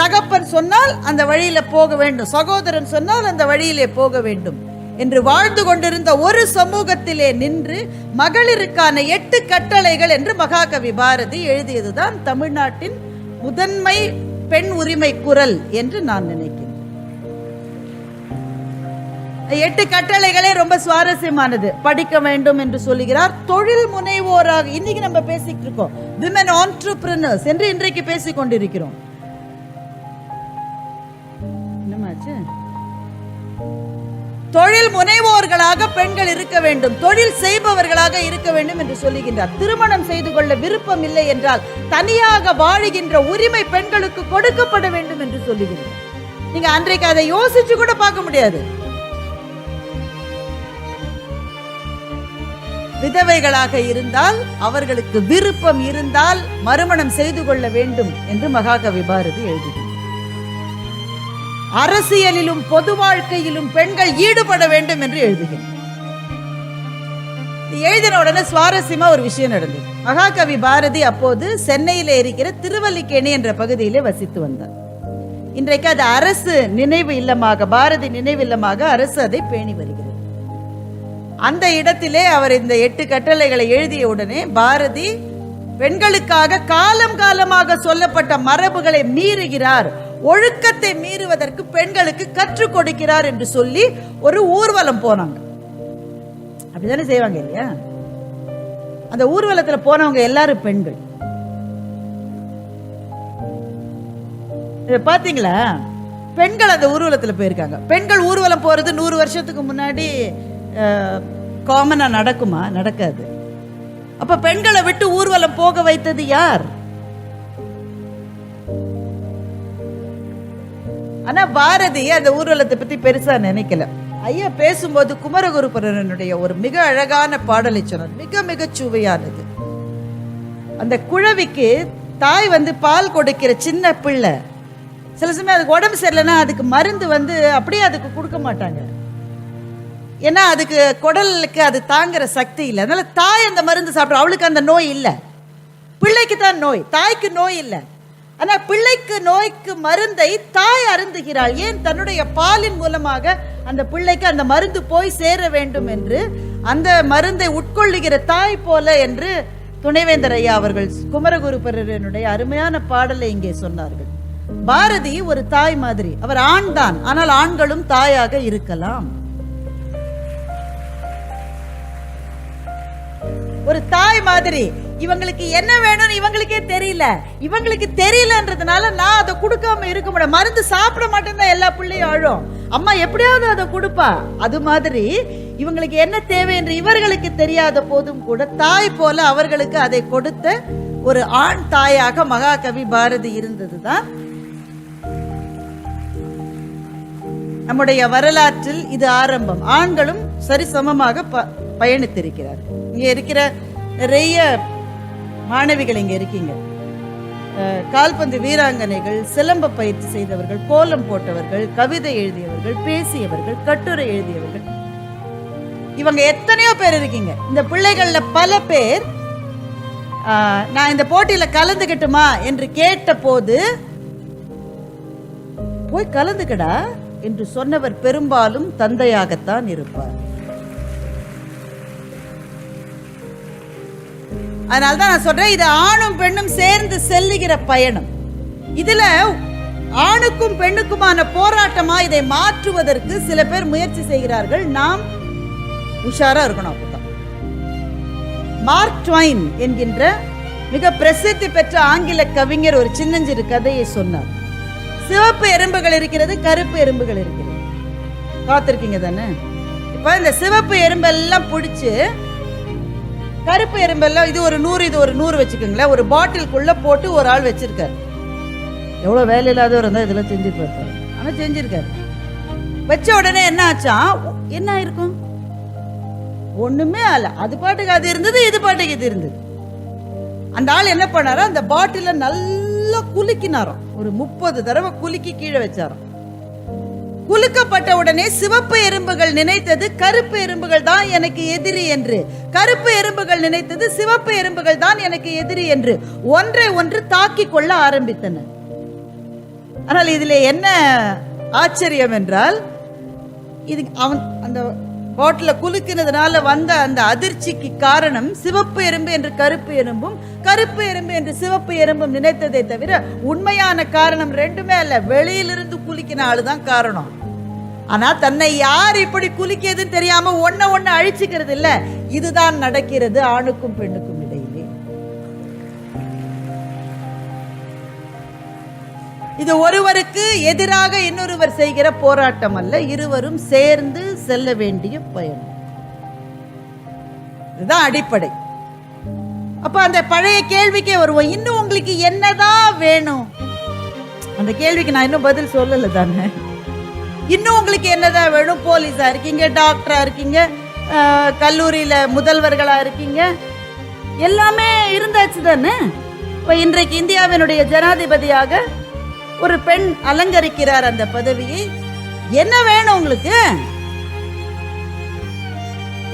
தகப்பன் சொன்னால் அந்த வழியில போக வேண்டும், சகோதரன் சொன்னால் அந்த வழியிலே போக வேண்டும் என்று வாழ்ந்து கொண்டிருந்த ஒரு சமூகத்திலே நின்று மகளிருக்கான 8 கட்டளைகள் என்று மகாகவி பாரதி எழுதியதுதான் தமிழ்நாட்டின் முதன்மை பெண் உரிமை குரல் என்று நான் நினைக்கிறேன். 8 கட்டளைகளே ரொம்ப சுவாரஸ்யமானது. படிக்க வேண்டும் என்று சொல்லுகிறார். தொழில் முனைவோராக இன்னைக்கு நம்ம பேசிட்டு இருக்கோம், விமன் ஆண்டர்பிரினர்ஸ் என்று இன்றைக்கு பேசிக் கொண்டிருக்கிறோம். தொழில் முனைவோர்களாக பெண்கள் இருக்க வேண்டும், தொழில் செய்பவர்களாக இருக்க வேண்டும் என்று சொல்லுகின்றார். திருமணம் செய்து கொள்ள விருப்பம் இல்லை என்றால் தனியாக வாழுகின்ற உரிமை பெண்களுக்கு கொடுக்கப்பட வேண்டும் என்று சொல்லுகிறார். நீங்க அன்றைக்கு அதை யோசிச்சு கூட பார்க்க முடியாது. விதவைகளாக இருந்தால் அவர்களுக்கு விருப்பம் இருந்தால் மறுமணம் செய்து கொள்ள வேண்டும் என்று மகாகவி பாரதி எழுதுகிறார். அரசியலிலும் பொது வாழ்க்கையிலும் பெண்கள் ஈடுபட வேண்டும் என்று எழுதுகிறார். எழுதின உடனே சுவாரஸ்யமா ஒரு விஷயம் நடந்தது. மகாகவி பாரதி அப்போது சென்னையில இருக்கிற திருவல்லிக்கேணி என்ற பகுதியிலே வசித்து வந்தார். இன்றைக்கு அது அரசு நினைவு இல்லமாக, பாரதி நினைவு இல்லமாக அரசு அதை பேணி வருகிறது. அந்த இடத்திலே அவர் இந்த 8 கட்டளைகளை எழுதிய உடனே பாரதி பெண்களுக்காக காலம் காலமாக சொல்லப்பட்ட மரபுகளை மீறுகிறார், ஒழுக்கத்தை மீறுவதற்கு பெண்களுக்கு கற்றுக் கொடுக்கிறார் என்று சொல்லி ஒரு ஊர்வலம் போனாங்க. அப்படித்தானே செய்வாங்க இல்லையா? அந்த ஊர்வலத்துல போனவங்க எல்லாரும் பெண்கள். பாத்தீங்களா? பெண்கள் அந்த ஊர்வலத்துல போயிருக்காங்க. பெண்கள் ஊர்வலம் போறது 100 வருஷத்துக்கு முன்னாடி காமனா நடக்குமா? நடக்காது. அப்ப பெண்களை விட்டு ஊர்வலம் போக வைத்தது யார்? ஆனா பாரதி அந்த ஊர்வலத்தை பத்தி பெருசா நினைக்கல. ஐயா பேசும்போது குமரகுருபரனுடைய ஒரு மிக அழகான பாடலை சொன்னார், மிக மிக சுவையானது. அந்த குழவிக்கு தாய் பால் கொடுக்கிற சின்ன பிள்ளை, சில சமயம் அதுக்கு உடம்பு சரியில்லைன்னா அதுக்கு மருந்து அப்படியே அதுக்கு கொடுக்க மாட்டாங்க. ஏன்னா அதுக்கு குடலுக்கு அது தாங்குற சக்தி இல்லை. அதனால தாய் அந்த மருந்து சாப்பிட்ற, அவளுக்கு அந்த நோய் இல்லை, பிள்ளைக்கு தான் நோய், தாய்க்கு நோய் இல்லை. ஆனா பிள்ளைக்கு நோய்க்கு மருந்தை தாய் அருந்துகிறாள். ஏன்? தன்னுடைய பாலின் மூலமாக அந்த பிள்ளைக்கு அந்த மருந்து போய் சேர வேண்டும் என்று அந்த மருந்தை உட்கொள்ளுகிற தாய் போல என்று துணைவேந்தர் ஐயா அவர்கள் குமரகுருபரனுடைய அருமையான பாடலை இங்கே சொன்னார்கள். பாரதி ஒரு தாய் மாதிரி. அவர் ஆண் தான், ஆனால் ஆண்களும் தாயாக இருக்கலாம். ஒரு தாய் மாதிரி. இவங்களுக்கு என்ன வேணும்னு இவங்களுக்கே தெரியல. இவங்களுக்கு தெரியலன்றதுனால நான் அதை கொடுக்காம இருக்க முடியும். மருந்து சாப்பிட மாட்டேன் எல்லா பிள்ளையும் அழும். அம்மா எப்படியாவது அதை கொடுப்பா. அது மாதிரி இவங்களுக்கு என்ன தேவை என்று இவர்களுக்கு தெரியாத போதும் கூட தாய் போல அவர்களுக்கு அதை கொடுத்த ஒரு ஆண் தாயாக மகாகவி பாரதி இருந்ததுதான் நம்முடைய வரலாற்றில் இது ஆரம்பம். ஆண்களும் சரிசமமாக பயணித்திருக்கிறார்கள். இங்க இருக்கிற நிறைய மாணவிகள் இங்க இருக்கீங்க. கால்பந்து வீராங்கனைகள், சிலம்ப பயிற்சி செய்தவர்கள், கோலம் போட்டவர்கள், கவிதை எழுதியவர்கள், பேசியவர்கள், கட்டுரை எழுதியவர்கள், இவங்க எத்தனையோ பேர் இருக்கீங்க. இந்த பிள்ளைகள்ல பல பேர் நான் இந்த போட்டியில கலந்துக்கிட்டுமா என்று கேட்ட போது போய் கலந்துக்கடா என்று சொன்னவர் பெரும்பாலும் தந்தையாகத்தான் இருப்பார். அதனால்தான் நான் சொல்றேன், இது ஆணும் பெண்ணும் சேர்ந்து செல்லுகிற பயணம். இதுல ஆணுக்கும் பெண்ணுக்குமான போராட்டமா இதை மாற்றுவதற்கு சில பேர் முயற்சி செய்கிறார்கள். நாம் உஷாரா இருக்கணும். அப்பதான் மார்க் ட்வைன் என்கின்ற மிக பிரசித்தி பெற்ற ஆங்கில கவிஞர் ஒரு சின்னஞ்சிறு கதையை சொன்னார். சிவப்பு எறும்புகள் இருக்கிறது, கருப்பு எறும்புகள் இருக்கிறது. பார்த்திருக்கீங்க தானே? இப்ப இந்த சிவப்பு எறும்பெல்லாம் பிடிச்சு கருப்பு எறும்பெல்லாம் இது ஒரு 100 இது ஒரு 100 வச்சுக்கோங்களேன், ஒரு பாட்டிலுக்குள்ள போட்டு ஒரு ஆள் வச்சிருக்காரு. எவ்வளவு வேலை இல்லாதவர் இருந்தா இதெல்லாம் செஞ்சிருப்பாரு. ஆனா செஞ்சிருக்காரு. வச்ச உடனே என்ன ஆச்சா? என்ன ஆயிருக்கும்? ஒண்ணுமே ஆல. அது பாட்டுக்கு அது இருந்தது, இது பாட்டுக்கு இது இருந்தது. அந்த ஆள் என்ன பண்ணாரோ அந்த பாட்டில நல்லா குலுக்கினாராம். ஒரு 30 தடவை குலுக்கி கீழே வச்சாராம். குலுக்கப்பட்ட உடனே சிவப்பு எறும்புகள் நினைத்தது கருப்பு எறும்புகள் தான் எனக்கு எதிரி என்று, கருப்பு எறும்புகள் நினைத்தது சிவப்பு எறும்புகள் தான் எனக்கு எதிரி என்று ஒன்றை ஒன்று தாக்கி கொள்ள ஆரம்பித்தன. ஆனால் இதிலே என்ன ஆச்சரியம் என்றால், இது அவன் அந்த பாட்டில குலுக்கினதுனால வந்த அந்த அதிர்ச்சிக்கு காரணம் சிவப்பு எறும்பு என்று கருப்பு எறும்பும், கருப்பு எறும்பு என்று சிவப்பு எறும்பும் நினைத்ததை தவிர உண்மையான காரணம் ரெண்டுமே அல்ல. வெளியிலிருந்து குலுக்கின ஆளுதான் காரணம். ஆனா தன்னை யார் இப்படி குலுக்கியதுன்னு தெரியாம ஒண்ணு அழிச்சுக்கிறது இல்ல. இதுதான் நடக்கிறது ஆணுக்கும் பெண்ணுக்கும் இடையிலே. இது ஒருவருக்கு எதிராக இன்னொருவர் செய்கிற போராட்டம் அல்ல, இருவரும் சேர்ந்து செல்ல வேண்டிய பயணம். இதுதான் அடிப்படை. அப்ப அந்த பழைய கேள்விக்கே வருவோம், இன்னும் உங்களுக்கு என்னதான் வேணும்? அந்த கேள்விக்கு நான் இன்னும் பதில் சொல்லல தானே. இன்னும் உங்களுக்கு என்னதான் வேணும்? போலீஸா இருக்கீங்க, டாக்டரா இருக்கீங்க, கல்லூரியில முதல்வர்களா இருக்கீங்க, எல்லாமே இருந்தாச்சு தானே. இப்ப இன்றைக்கு இந்தியாவினுடைய ஜனாதிபதியாக ஒரு பெண் அலங்கரிக்கிறார் அந்த பதவியை. என்ன வேணும் உங்களுக்கு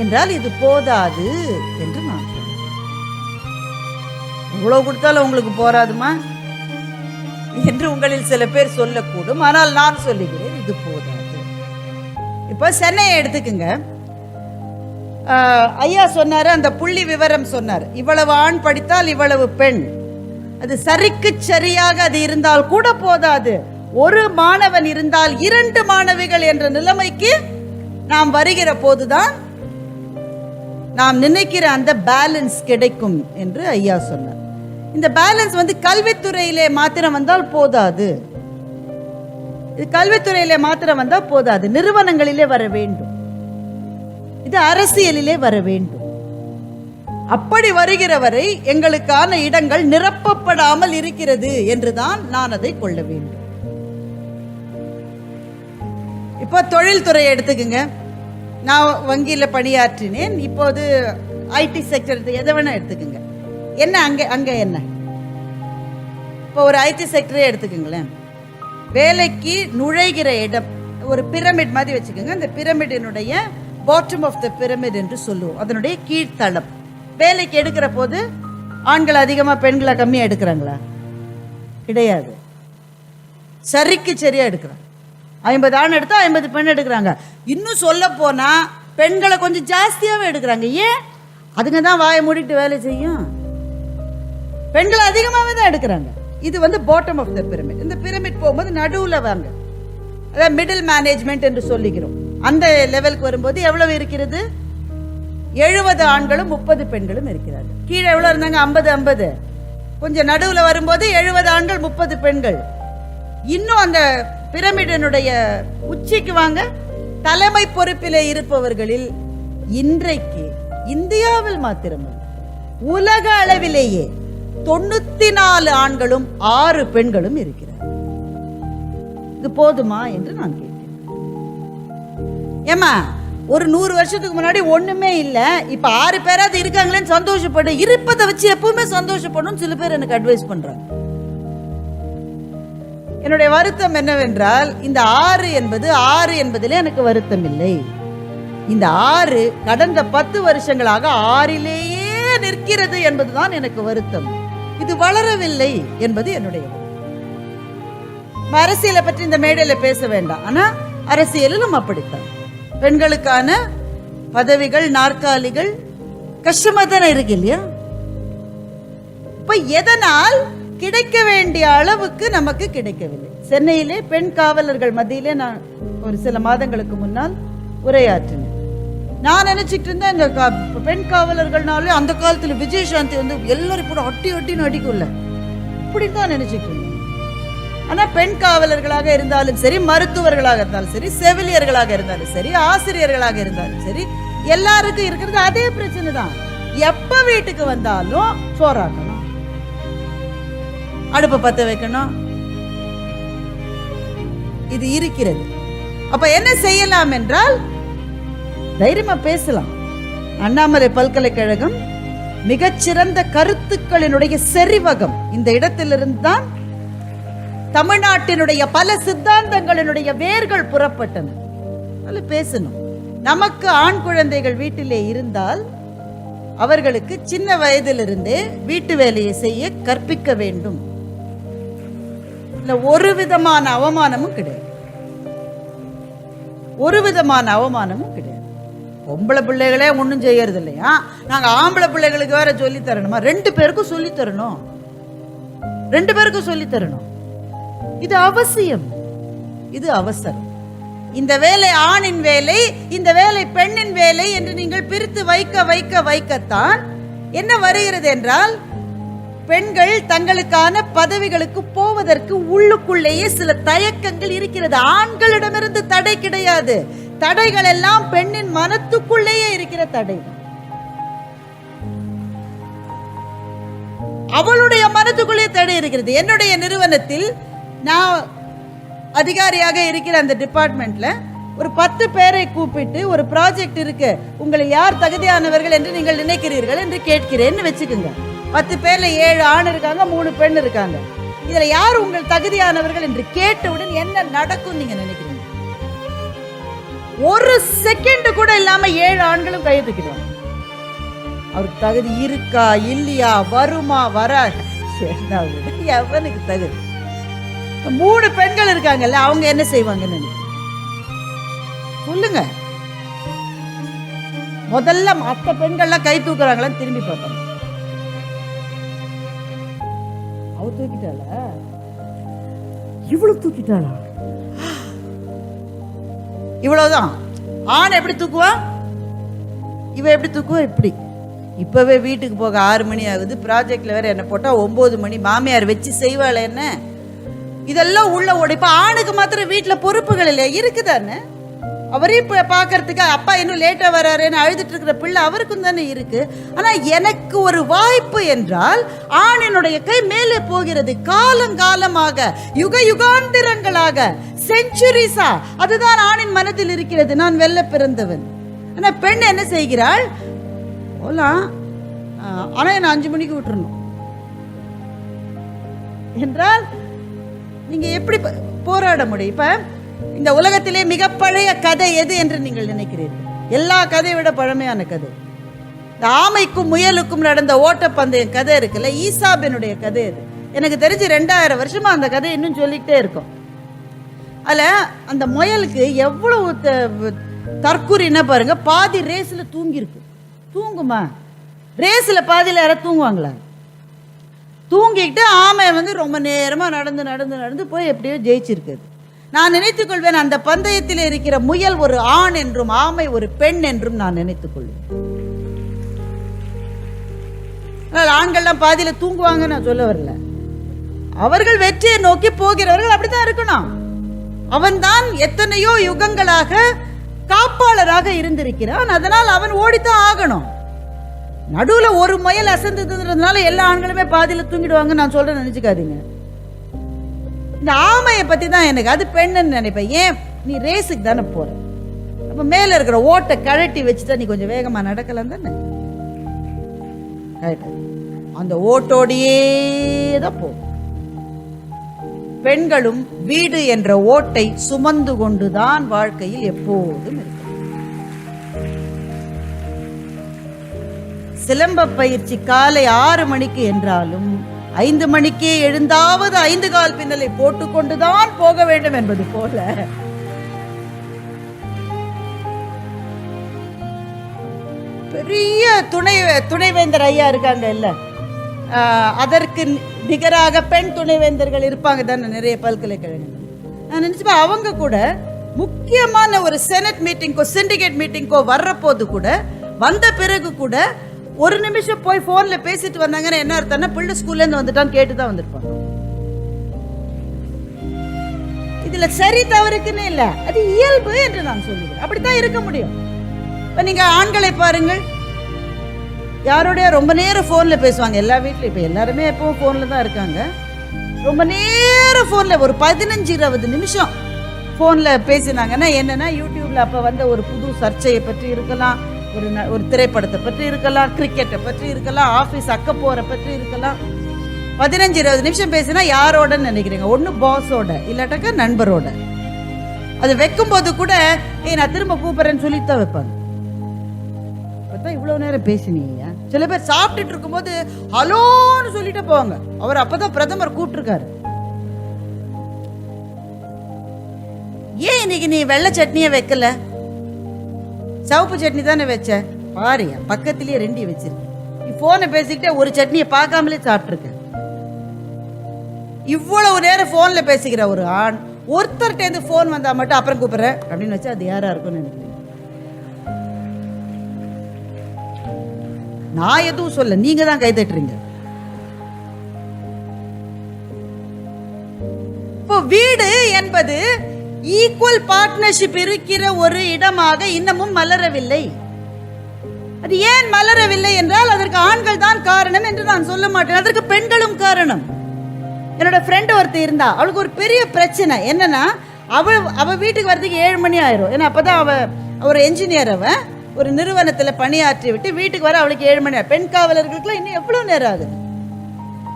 என்றால் இது போதாது என்று நான் சொல்றேன். இவ்வளவு கொடுத்தாலும் உங்களுக்கு போராதுமா என்று உங்களில் சில பேர் சொல்லக்கூடும். ஆனால் நான் சொல்லுகிறேன், இது போதாது. இப்ப சென்னையை எடுத்துக்குங்க. ஐயா சொன்னாரு, அந்த புள்ளி விவரம் சொன்னார், இவ்வளவு ஆண் படித்தால் இவ்வளவு பெண். அது சரிக்கு சரியாக அது இருந்தால் கூட போதாது. ஒரு மாணவன் இருந்தால் 2 மாணவிகள் என்ற நிலைமைக்கு நாம் வருகிற போதுதான் நாம் நினைக்கிற அந்த பேலன்ஸ் கிடைக்கும் என்று ஐயா சொன்னார். இந்த பேலன்ஸ் கல்வித்துறையிலே மாத்திரம் வந்தால் போதாது. இது கல்வித்துறையிலே மாத்திரம் வந்தால் போதாது, நிறுவனங்களிலே வர வேண்டும், இது அரசியலிலே வர வேண்டும். அப்படி வருகிற வரை எங்களுக்கான இடங்கள் நிரப்பப்படாமல் இருக்கிறது என்றுதான் நான் அதை கொள்ள வேண்டும். இப்போ தொழில்துறையை எடுத்துக்குங்க. நான் வங்கியில பணியாற்றினேன். இப்போது ஐடி செக்டர் எதை வேணா எடுத்துக்குங்க. என்ன அங்க என்ன? இப்போ ஒரு ஐடி செக்டரே எடுத்துக்குங்களேன். வேலைக்கு நுழைகிற இடம் ஒரு பிரமிட் மாதிரி வச்சுக்கோங்க. அந்த பிரமிடினுடைய பாட்டம் ஆஃப் த பிரமிட் என்று சொல்லுவோம், அதனுடைய கீழ்த்தளம். வேலைக்கு எடுக்கிற போது ஆண்கள் அதிகமா பெண்களை கம்மியா எடுக்கிறாங்களா? கிடையாது. சரிக்கு சரியா எடுக்கிறாங்க. 50 ஆண் எடுத்தா 50 பெண் எடுக்கிறாங்க. இன்னும் சொல்ல போனா பெண்களை கொஞ்சம் ஜாஸ்தியாவே எடுக்கிறாங்க. ஏன்? அதுங்க தான் வாயை மூடிட்டு வேலை செய்யும். பெண்களை அதிகமாகவே தான் எடுக்கிறாங்க. இது பாட்டம் ஆஃப் த பிரமிட். இந்த பிரமிட் போகும்போது நடுவில் வாங்க, அதாவது மிடில் மேனேஜ்மெண்ட் என்று சொல்லிக்கிறோம். அந்த லெவலுக்கு வரும்போது எவ்வளவு இருக்கிறது? 70 ஆண்களும் 30 பெண்களும் இருக்கிறார்கள். கீழே எவ்வளவு இருந்தாங்க? 50-50. கொஞ்சம் நடுவில் வரும்போது 70 ஆண்கள் 30 பெண்கள். இன்னும் அந்த பிரமிடனுடைய உச்சிக்கு வாங்க, தலைமை பொறுப்பிலே இருப்பவர்களில் இன்றைக்கு இந்தியாவில் மாத்திரமல்ல உலக அளவிலேயே 94 ஆண்களும் 6 பெண்களும் இருக்கிறார். இது போதுமா என்று நான் கேட்கிறேன். ஏமா, ஒரு 100 வருஷத்துக்கு முன்னாடி ஒண்ணுமே இல்ல, இப்ப 6 பேராது இருக்காங்களேன்னு சந்தோஷப்படு. இருப்பதை வச்சு எப்பவுமே சந்தோஷப்படணும் சில பேர் எனக்கு அட்வைஸ் பண்றாங்க. என்னுடைய வருத்தம் என்னவென்றால், இந்த 6 என்பதிலே எனக்கு வருத்தம் இல்லை. இந்த 6 கடந்த 10 வருஷங்களாக 6லேயே நிற்கிறது என்பதுதான் எனக்கு வருத்தம். இது வளரவில்லை என்பது என்னுடைய. அரசியலை பற்றி இந்த மேடையில பேச வேண்டாம், ஆனா அரசியலிலும் அப்படித்தான். பெண்களுக்கான பதவிகள், நாற்காலிகள் கஷ்டமா தானே இருக்கு இல்லையா? இப்ப எதனால் கிடைக்க வேண்டிய அளவுக்கு நமக்கு கிடைக்கவில்லை. சென்னையிலே பெண் காவலர்கள் மத்தியிலே நான் ஒரு சில மாதங்களுக்கு முன்னால் உரையாற்றினேன். நான் நினைச்சிட்டு இருந்தேன், இந்த பெண் காவலர்கள்னாலே அந்த காலத்துல விஜயசாந்தி எல்லாரும் கூட அட்டி அட்டின்னு அடிக்கும்ல, இப்படித்தான் நினைச்சிட்டு இருந்தேன். ஆனா பெண் காவலர்களாக இருந்தாலும் சரி, மருத்துவர்களாக இருந்தாலும் சரி, செவிலியர்களாக இருந்தாலும் சரி, ஆசிரியர்களாக இருந்தாலும் சரி, எல்லாருக்கும் இருக்கிறது அதே பிரச்சனை தான். எப்ப வீட்டுக்கு வந்தாலும் சோறாக்கணும், அடுப்பை பத்த வைக்கணும், இது இருக்கிறது. அப்ப என்ன செய்யலாம் என்றால், தைரியமா பேசலாம். அண்ணாமலை பல்கலைக்கழகம் மிகச்சிறந்த கருத்துக்களினுடைய செறிவகம். இந்த இடத்திலிருந்து தான் தமிழ்நாட்டினுடைய பல சித்தாந்தங்களினுடைய வேர்கள் புறப்பட்டன. பேசணும். நமக்கு ஆண் குழந்தைகள் வீட்டிலே இருந்தால் அவர்களுக்கு சின்ன வயதிலிருந்தே வீட்டு வேலையை செய்ய கற்பிக்க வேண்டும். ஒரு விதமான அவமானமும் கிடையாது, ஒரு விதமான அவமானமும் கிடையாது. பொம்பளை பிள்ளைகளே ஒன்றும் செய்யறது இல்லையா, நாங்க ஆம்பளை பிள்ளைகளுக்கு வேற சொல்லி தரணுமா? 2 பேருக்கும் சொல்லி தரணும், 2 பேருக்கும் சொல்லி தரணும். இது அவசியம், இது அவசரம். இந்த வேலை ஆணின் வேலை, இந்த வேலை பெண்ணின் வேலை என்று நீங்கள் பிரித்து வைக்க வைக்க வைக்கத்தான் என்ன வருகிறது என்றால், பெண்கள் தங்களுக்கான பதவிகளுக்கு போவதற்கு உள்ளுக்குள்ளேயே சில தயக்கங்கள் இருக்கிறது. ஆண்களிடமிருந்து தடை கிடையாது, தடைகள் எல்லாம் பெண்ணின் மனத்துக்குள்ளேயே இருக்கிற தடை. அவளுடைய மனத்துக்குள்ளே தடை இருக்கிறது. என்னுடைய நிறுவனத்தில் நான் அதிகாரியாக இருக்கிற அந்த டிபார்ட்மெண்ட்ல ஒரு 10 பேரை கூப்பிட்டு, ஒரு ப்ராஜெக்ட் இருக்கு, உங்களை யார் தகுதியானவர்கள் என்று நீங்கள் நினைக்கிறீர்கள் என்று கேட்கிறேன்னு வச்சுக்கோங்க. 10 பேர்ல 7 ஆண் இருக்காங்க, 3 பெண் இருக்காங்க. இதுல யார் உங்கள் தகுதியானவர்கள் என்று கேட்டவுடன் என்ன நடக்கும் நீங்க நினைக்கிறீங்க? ஒரு செகண்ட் கூட இல்லாம 7 ஆண்களும் கையை தூக்கிடுவாங்க. அவருக்கு தகுதி இருக்கா இல்லையா, வருமா வரா, எவனுக்கு தகுதி? 3 பெண்கள் இருக்காங்கல்ல, அவங்க என்ன செய்வாங்கன்னு சொல்லுங்க. முதல்ல மற்ற பெண்கள்லாம் கை தூக்குறாங்களா திரும்பி பார்ப்பாங்க. அவ தூக்கிட்டாள, இவ்வளவு தூக்கிட்டாளா, இவ்வளவுதான். ஆண் எப்படி தூக்குவா, இவ எப்படி தூக்குவா, இப்படி. இப்பவே வீட்டுக்கு போக 6 மணி ஆகுது, ப்ராஜெக்ட்ல வேற என்ன போட்டா 9 மணி, மாமியார் வச்சு செய்வாள் என்ன, இதெல்லாம் உள்ள ஓடி. இப்ப ஆணுக்கு மாத்திரம் வீட்டுல பொறுப்புகள் இல்லையா, இருக்குதானே? அவரையும் பாக்குறதுக்கு அப்பா இன்னும் லேட்டா வராருன்னு அழுதுட்டு இருக்கிற பிள்ளை அவருக்கும் தானே இருக்கு. ஆனா எனக்கு ஒரு வாய்ப்பு என்றால் ஆணினுடைய கை மேலே போகிறது. காலங்காலமாக, யுக யுகாந்திரங்களாக, செஞ்சுரிஸா அதுதான் ஆணின் மனதில் இருக்கிறது, நான் வெல்ல பிறந்தவன். ஆனா பெண் என்ன செய்கிறாள், போலாம் ஆனா என்ன 5 மணிக்கு விட்டுறணும் என்றால் நீங்க எப்படி போராட முடியும்? இப்ப இந்த உலகத்திலே மிக பழைய கதை எது என்று நீங்கள் நினைக்கிறீர்கள்? எல்லா கதையை விட பழமையான கதை இந்த ஆமைக்கும் முயலுக்கும் நடந்த ஓட்டப்பந்தய கதை இருக்குல்ல, ஈசாபினுடைய கதை. அது எனக்கு தெரிஞ்சு 2000 வருஷமா அந்த கதை இன்னும் சொல்லிக்கிட்டே இருக்கும். அதுல அந்த முயலுக்கு எவ்வளவு தற்கூரி என்ன பாருங்க, பாதி ரேஸ்ல தூங்கிருக்கு. தூங்குமா? ரேஸ்ல பாதியில் யாராவது தூங்குவாங்களா? தூங்கிக்கிட்டு ஆமை வந்து ரொம்ப நேரமா நடந்து நடந்து நடந்து போய் எப்படியோ ஜெயிச்சிருக்குது. நான் நினைத்துக் கொள்வேன், அந்த பந்தயத்தில் இருக்கிற முயல் ஒரு ஆண் என்றும் ஆமை ஒரு பெண் என்றும் நான் நினைத்துக் கொள்வேன். ஆண்கள்லாம் பாதியில தூங்குவாங்க நான் சொல்ல வரல. அவர்கள் வெற்றியை நோக்கி போகிறவர்கள் அப்படித்தான் இருக்கணும். அவன்தான் எத்தனையோ யுகங்களாக காப்பாளராக இருந்திருக்கிறான். அதனால் அவன் ஓடித்தான் ஆகணும். நடுவுல ஒரு முயல் அசந்ததுன்றதுனால எல்லா ஆண்களுமே பாதியில தூங்கிடுவாங்க நான் சொல்றேன் நினைச்சுக்காதீங்க. இந்த ஆமையை பத்தி தான் எனக்கு, அது பெண்ணுன்னு நினைப்பேன். ஏன்? நீ ரேஸுக்கு தானே போற, அப்ப மேல இருக்கிற ஓட்டை கழட்டி வச்சுட்டா நீ கொஞ்சம் வேகமா நடக்கலாம் தானே. அந்த ஓட்டோடையே தான் போ. பெண்களும் வீடு என்ற ஓட்டை சுமந்து கொண்டுதான் வாழ்க்கையில் எப்போதும் இருக்கும். சிலம்ப பயிற்சி காலை 6 மணிக்கு என்றாலும் 5 மணிக்கே எழுந்தாவது 5 கால் பின்னலை போட்டுக்கொண்டுதான் போக வேண்டும் என்பது போல பெரிய துணைவேந்தர் ஐயா இருக்காங்க இல்ல, அதற்கு நிகராக பெண் துணைவேந்தர்கள் இருப்பாங்க தானே நிறைய பல்கலைக்கழகங்கள். நான் நினைச்சுப்பேன், அவங்க கூட முக்கியமான ஒரு செனட் மீட்டிங்கோ சிண்டிகேட் மீட்டிங்கோ வர்ற போது கூட, வந்த பிறகு கூட ஒரு நிமிஷம் போய் போன்ல பேசிட்டு வந்தாங்கன்னா என்ன அர்த்தம்னா பிள்ளை ஸ்கூல்ல இருந்து வந்துட்டான்னு கேட்டுதான் வந்திருப்பாங்க. இதுல சரி தவறுக்குன்னு இல்ல, அது இயல்பு என்று நான் சொல்லுகிறேன். அப்படித்தான் இருக்க முடியும். இப்ப நீங்க ஆண்களை பாருங்கள், யாரோடைய ரொம்ப நேரம் போன்ல பேசுவாங்க. எல்லா வீட்லயும் இப்ப எல்லாருமே எப்பவும் போன்ல தான் இருக்காங்க. ரொம்ப நேரம் போன்ல ஒரு 15-20 நிமிஷம் போன்ல பேசினாங்கன்னா என்னன்னா, யூடியூப்ல அப்ப வந்த ஒரு புது சர்ச்சையை பற்றி இருக்கலாம், ஒரு திரைப்படத்தை பற்றி இருக்கலாம், கிரிக்கெட்டை பற்றி இருக்கலாம், ஆபீஸ் அக்க போற பற்றி இருக்கலாம். 15-20 நிமிஷம் பேசினா யாரோட நினைக்கிறீங்க? ஒண்ணு பாஸோட, இல்லாட்டக்க நண்பரோட. அது வைக்கும் போது கூட நான் திரும்ப கூப்பிடுறேன்னு சொல்லித்தான் வைப்பாங்க. இவ்வளவு நேரம் பேசினீங்க. சில பேர் சாப்பிட்டுட்டு இருக்கும் போது ஹலோன்னு சொல்லிட்டு போவாங்க. அவர் அப்பதான் பிரதமர் கூப்பிட்டுருக்காரு. ஏன் இன்னைக்கு நீ வெள்ளை சட்னியை வைக்கல, சவுப்பு சட்னி தானே வச்ச? பாரு பக்கத்திலேயே 2 வச்சிருக்க. நீ போனை பேசிக்கிட்டே ஒரு சட்னியை பார்க்காமலே சாப்பிட்டுருக்க. இவ்வளவு நேரம் போன்ல பேசிக்கிற ஒரு ஆண் ஒருத்தர்கிட்ட போன் வந்தா மட்டும் அப்புறம் கூப்பிடுறேன் அப்படின்னு வச்சா அது யாரா இருக்கும்னு நினைக்கிறேன். நான் எதுவும் சொல்ல, நீங்க தான் கை தட்டுறீங்க. இப்போ வீடு என்பது ஈக்குவல் பார்ட்னர்ஷிப் இருக்கிற ஒரு இடமாக இன்னமும் மலரவில்லை. அது ஏன் மலரவில்லை என்றால் அதற்கு ஆண்கள் தான் காரணம் என்று நான் சொல்ல மாட்டேன், அதற்கு பெண்களும் காரணம். என்னோட ஃப்ரெண்ட் ஒருத்தர் இருந்தா, அவளுக்கு ஒரு பெரிய பிரச்சனை என்னன்னா, அவ வீட்டுக்கு வர்றதுக்கு 7 மணி ஆயிரும். ஏன்னா அப்பதான் அவ ஒரு என்ஜினியர், அவ ஒரு நிறுவனத்துல பணியாற்றி விட்டு வீட்டுக்கு வர அவளுக்கு 7 மணி. பெண் காவலர்களுக்குலாம் இன்னும் எவ்வளவு நேரம் ஆகுது?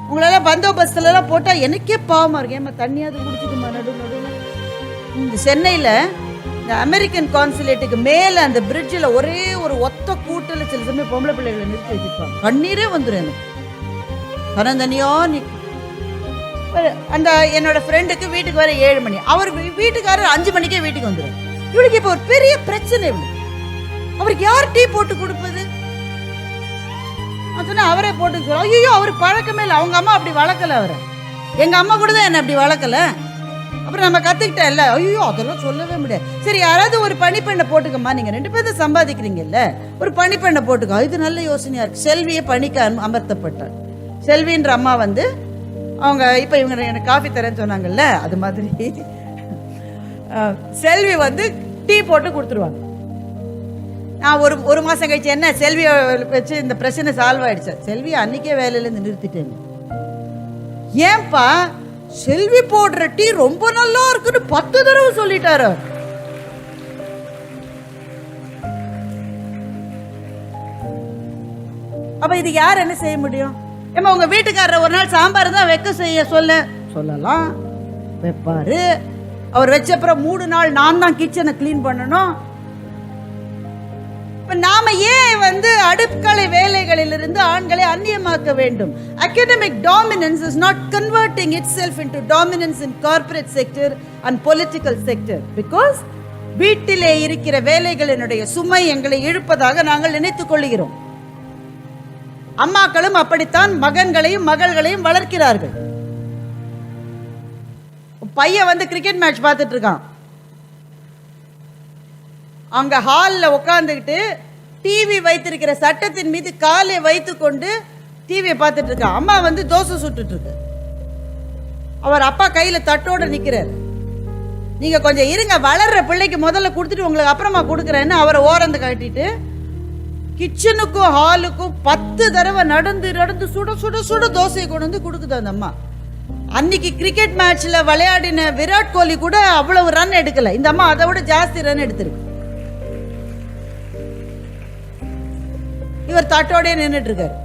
உங்களெல்லாம் பந்தோபஸ்துல எல்லாம் போட்டா எனக்கே பாவமா இருக்கு. ஏமா தண்ணியாவது குடிச்சுக்குமா நடு நடுவில். இந்த சென்னையில இந்த அமெரிக்கன் கான்சுலேட்டுக்கு மேல அந்த பிரிட்ஜில் ஒரே ஒரு ஒத்த கூட்டல சில சமயம் பொம்பளை பிள்ளைகளை நிறுத்தி வச்சிருப்பாங்க. கண்ணீரே வந்துடும் எனக்கு. தனியா அந்த என்னோட ஃப்ரெண்டுக்கு வீட்டுக்கு வர 7 மணி, அவர் வீட்டுக்காரர் 5 மணிக்கே வீட்டுக்கு வந்துடும். இவளுக்கு இப்ப ஒரு பெரிய பிரச்சனை. இவளுக்கு அவருக்கு யார் டீ போட்டு கொடுப்பது? சொன்னா அவரே போட்டு சொல்ல. ஐயோ அவருக்கு பழக்கமே இல்லை, அவங்க அம்மா அப்படி வளர்க்கல அவரை. எங்க அம்மா கூட தான் என்ன அப்படி வளர்க்கல. அப்புறம் நம்ம கத்துக்கிட்டேன் இல்ல. ஐயோ அதெல்லாம் சொல்லவே முடியாது. சரி யாராவது ஒரு பணிப்பெண்ணை போட்டுக்கம்மா, நீங்க 2 பேரும் சம்பாதிக்கிறீங்கல்ல, ஒரு பணிப்பெண்ணை போட்டுக்கோ. இது நல்ல யோசனையா இருக்கு. செல்வியை பணிக்க அமர்த்தப்பட்டார். செல்வின்ற அம்மா வந்து அவங்க இப்ப இவங்க எனக்கு காஃபி தரேன்னு சொன்னாங்கல்ல, அது மாதிரி செல்வி வந்து டீ போட்டு கொடுத்துருவாங்க. நான் ஒரு மாசம் கழிச்சு என்ன செல்வியை வச்சு இந்த பிரச்சனை சால்வ் ஆயிடுச்சு. செல்வி அன்னைக்கே வேலையில இருந்து நிறுத்திட்டேன். ஏன்பா? செல்வி போடுற டீ ரொம்ப நல்லா இருக்குன்னு 10 தடவை சொல்லிட்டாரு. அப்ப இது யார் என்ன செய்ய முடியும்? ஏமா உங்க வீட்டுக்காரர் ஒரு நாள் சாம்பார் தான் வைக்க சொல்லலாம், வைப்பாரு. அவர் வச்ச அப்புறம் 3 நாள் நான் தான் கிச்சனை கிளீன் பண்ணணும். நாம ஏன் வந்து அடுக்களை வேலைகளிலிருந்து ஆண்களை அந்நியமாக்க வேண்டும்? Academic dominance is not converting itself into dominance in corporate sector and political sector, because வீட்டிலே இருக்கிற வேலைகளினுடைய சுமை எங்களை இழுப்பதாக நாங்கள் நினைத்துக் கொள்கிறோம். அம்மாக்களும் அப்படித்தான் மகன்களையும் மகள்களையும் வளர்க்கிறார்கள். பையன் வந்து கிரிக்கெட் மேட்ச் பார்த்துட்டு இருக்கான். அங்க ஹால்ல உட்கார்ந்துக்கிட்டு டிவி வைத்திருக்கிற சட்டத்தின் மீது காலை வைத்து கொண்டு டிவியை பார்த்துட்டு இருக்கான். அம்மா வந்து தோசை சுட்டுட்டு இருக்கு. அவர் அப்பா கையில தட்டோட நிக்கிறார். நீங்க கொஞ்சம் இருங்க, வளர்ற பிள்ளைக்கு முதல்ல கொடுத்துட்டு உங்களுக்கு அப்புறமா கொடுக்குறேன்னு அவரை ஓரந்து காட்டிட்டு கிச்சனுக்கும் ஹாலுக்கும் 10 தடவை நடந்து நடந்து சுட சுட சுட தோசையை கொண்டு வந்து கொடுக்குது அந்த அம்மா. அன்னைக்கு கிரிக்கெட் மேட்ச்ல விளையாடின விராட் கோலி கூட அவ்வளவு ரன் எடுக்கல, இந்த அம்மா அதை விட ஜாஸ்தி ரன் எடுத்திருக்கு. இவர் தட்டோடய நின்றுட்டு இருக்காரு.